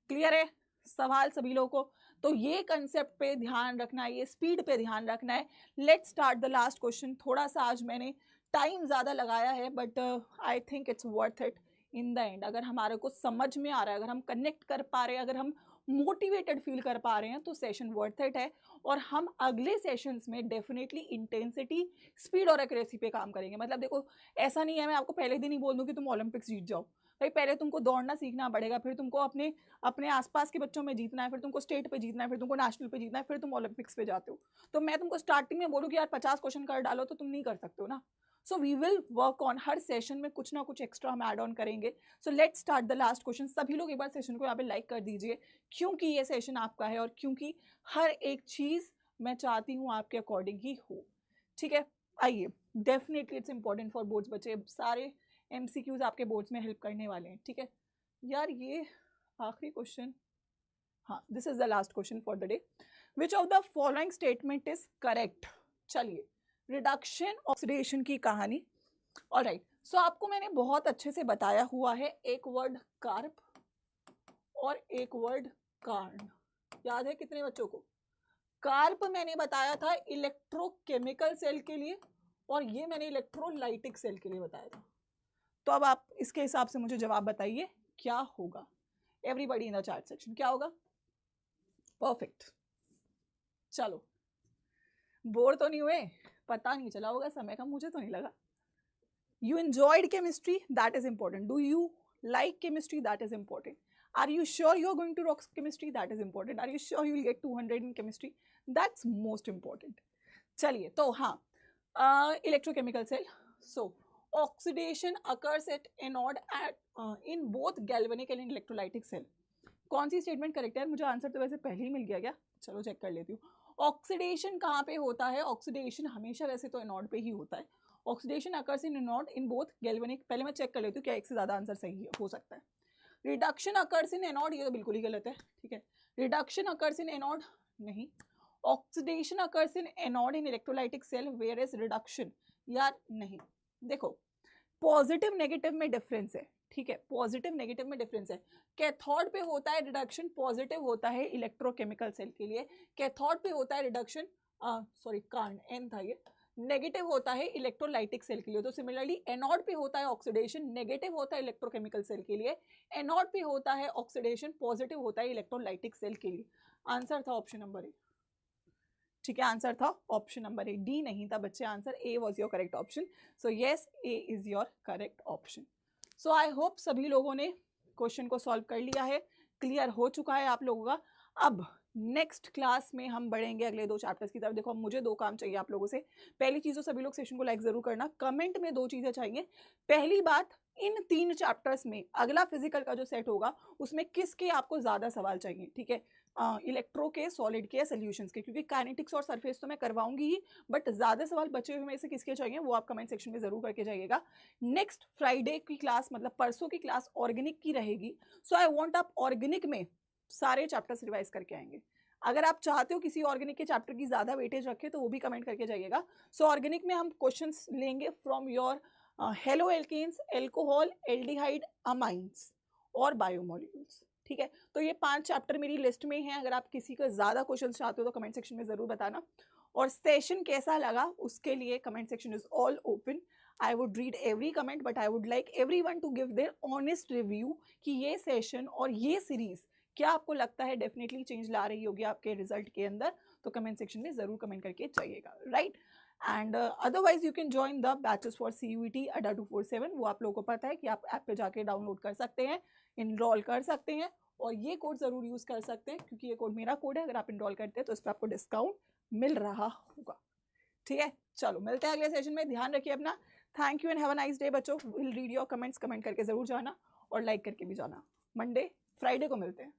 Clear है सवाल सभी लोगों को? तो ये कंसेप्ट पे ध्यान रखना है, ये स्पीड पे ध्यान रखना है। Let's start the last question. थोड़ा सा आज मैंने टाइम ज्यादा लगाया है, but I think it's worth it in the end. अगर हमारे को समझ में आ रहा है, अगर हम कनेक्ट कर पा रहे हैं, अगर हम मोटिवेटेड फील कर पा रहे हैं, तो सेशन वर्थ इट है। और हम अगले सेशंस में डेफिनेटली इंटेंसिटी, स्पीड और एक्यूरेसी पे काम करेंगे। मतलब देखो, ऐसा नहीं है मैं आपको पहले दिन ही बोल दूं कि तुम ओलंपिक्स जीत जाओ। भाई पहले तुमको दौड़ना सीखना पड़ेगा, फिर तुमको अपने अपने आसपास के बच्चों में जीतना है, फिर तुमको स्टेट पे जीतना है, फिर तुमको नेशनल पे जीतना है, फिर तुम ओलंपिक्स पे जाते हो। तो मैं तुमको स्टार्टिंग में बोलूँ कि यार 50 क्वेश्चन कर डालो, तो तुम नहीं कर सकते हो ना। So we will work on, हर सेशन में कुछ ना कुछ एक्स्ट्रा हम ऐड ऑन करेंगे। So let's start the last question. सभी लोग एक बार सेशन को यहाँ पे लाइक कर दीजिए, क्योंकि ये सेशन आपका है और क्योंकि हर एक चीज मैं चाहती हूँ आपके अकॉर्डिंग ही हो। ठीक है, आइए, definitely it's important for boards. बच्चे सारे MCQs आपके बोर्ड्स में हेल्प करने वाले हैं। ठीक है यार, ये आखिरी क्वेश्चन, हाँ, this is the last question for the day. Which of the following statement is correct? चलिए, रिडक्शन ऑक्सीडेशन की कहानी। ऑलराइट, सो आपको मैंने बहुत अच्छे से बताया हुआ है, एक वर्ड कार्ब और एक वर्ड कार्न। याद है कितने बच्चों को? कार्ब मैंने बताया था इलेक्ट्रोकेमिकल सेल के लिए, और ये मैंने इलेक्ट्रोलाइटिक सेल के लिए बताया था। तो अब आप इसके हिसाब से मुझे जवाब बताइए क्या होगा। Everybody in the chat section, क्या होगा? परफेक्ट। चलो, बोर तो नहीं हुए? पता नहीं चला होगा समय का, मुझे तो नहीं लगा। You enjoyed chemistry, that is important. Do you like chemistry? That is important. Are you sure you're going to rock chemistry? That is important. Are you sure you will get 200 in chemistry? That's most important. चलिए, तो हाँ, electrochemical cell. So oxidation occurs at anode at in both galvanic and electrolytic cell. कौन सी statement correct है? मुझे answer तो वैसे पहले ही मिल गया क्या? चलो चेक कर लेती हूँ। ऑक्सीडेशन कहाँ पे होता है? ऑक्सीडेशन हमेशा वैसे तो एनोड पे ही होता है। Oxidation occurs in anode in both galvanic, पहले मैं चेक कर लेती हूँ क्या एक से ज़्यादा आंसर सही हो सकता है। रिडक्शन अकर्स इन एनोड, ये तो बिल्कुल ही गलत है, ठीक है। रिडक्शन अकर्स इन एनोड नहीं। Oxidation occurs in anode in electrolytic cell, where is reduction, यार नहीं। देखो, पॉजिटिव नेगेटिव में डिफरेंस है, ठीक है, पॉजिटिव नेगेटिव में डिफरेंस है। कैथोड पे होता है रिडक्शन, पॉजिटिव होता है इलेक्ट्रोकेमिकल सेल के लिए। कैथोड पे होता है रिडक्शन, सॉरी कांड एन था ये, नेगेटिव होता है इलेक्ट्रोलाइटिक सेल के लिए। तो सिमिलरली एनोड पे होता है ऑक्सीडेशन, नेगेटिव होता है इलेक्ट्रोकेमिकल सेल के लिए। एनोड पे होता है ऑक्सीडेशन, पॉजिटिव होता है इलेक्ट्रोलाइटिक सेल के लिए। आंसर था ऑप्शन नंबर ए, ठीक है, आंसर था ऑप्शन नंबर ए, डी नहीं था बच्चे, answer A was your correct option. So yes, A is your correct option. So I hope सभी लोगों ने क्वेश्चन को सॉल्व कर लिया है, क्लियर हो चुका है आप लोगों का। अब नेक्स्ट क्लास में हम बढ़ेंगे अगले 2 चैप्टर्स की तरफ। देखो, अब मुझे 2 काम चाहिए आप लोगों से। पहली चीज़ तो सभी लोग सेशन को लाइक जरूर करना, कमेंट में 2 चीज़ें चाहिए। पहली बात, इन 3 चैप्टर्स में अगला फिजिकल का जो सेट होगा उसमें किसके आपको ज़्यादा सवाल चाहिए, ठीक है, इलेक्ट्रो के, सॉलिड के या सोल्यूशंस के, क्योंकि काइनेटिक्स और सरफेस तो मैं करवाऊंगी ही, बट ज़्यादा सवाल बचे हुए में से किसके चाहिए वो आप कमेंट सेक्शन में ज़रूर करके जाइएगा। नेक्स्ट फ्राइडे की क्लास, मतलब परसों की क्लास ऑर्गेनिक की रहेगी। सो आई वॉन्ट आप ऑर्गेनिक में सारे चैप्टर्स रिवाइज करके आएंगे। अगर आप चाहते हो किसी ऑर्गेनिक के चैप्टर की ज़्यादा वेटेज रखे तो वो भी कमेंट करके जाइएगा। सो ऑर्गेनिक में हम क्वेश्चंस लेंगे from your haloalkanes, alcohol, aldehyde, amines और बायोमोलिक्यूल्स, ठीक है। तो ये 5 चैप्टर मेरी लिस्ट में है। अगर आप किसी का ज़्यादा क्वेश्चन चाहते हो तो कमेंट सेक्शन में ज़रूर बताना। और सेशन कैसा लगा उसके लिए comment section is all open. I would read every comment, but I would like everyone to give their honest review कि ये सेशन और ये सीरीज क्या आपको लगता है डेफिनेटली चेंज ला रही होगी आपके रिजल्ट के अंदर। तो कमेंट सेक्शन में ज़रूर कमेंट करके जाइएगा, right. And otherwise you can join the batches for CUET अड्डा 247। वो आप लोगों को पता है कि आप ऐप पे जाके डाउनलोड कर सकते हैं, इनरोल कर सकते हैं, और ये कोड ज़रूर यूज़ कर सकते हैं क्योंकि ये कोड मेरा कोड है। अगर आप इनरोल करते हैं तो इस पर आपको डिस्काउंट मिल रहा होगा, ठीक है। चलो, मिलते हैं अगले सेशन में, ध्यान रखिए अपना। Thank you and have a nice day बच्चों। Will read your comments, comment करके ज़रूर जाना और लाइक करके भी जाना। मंडे फ्राइडे को मिलते हैं।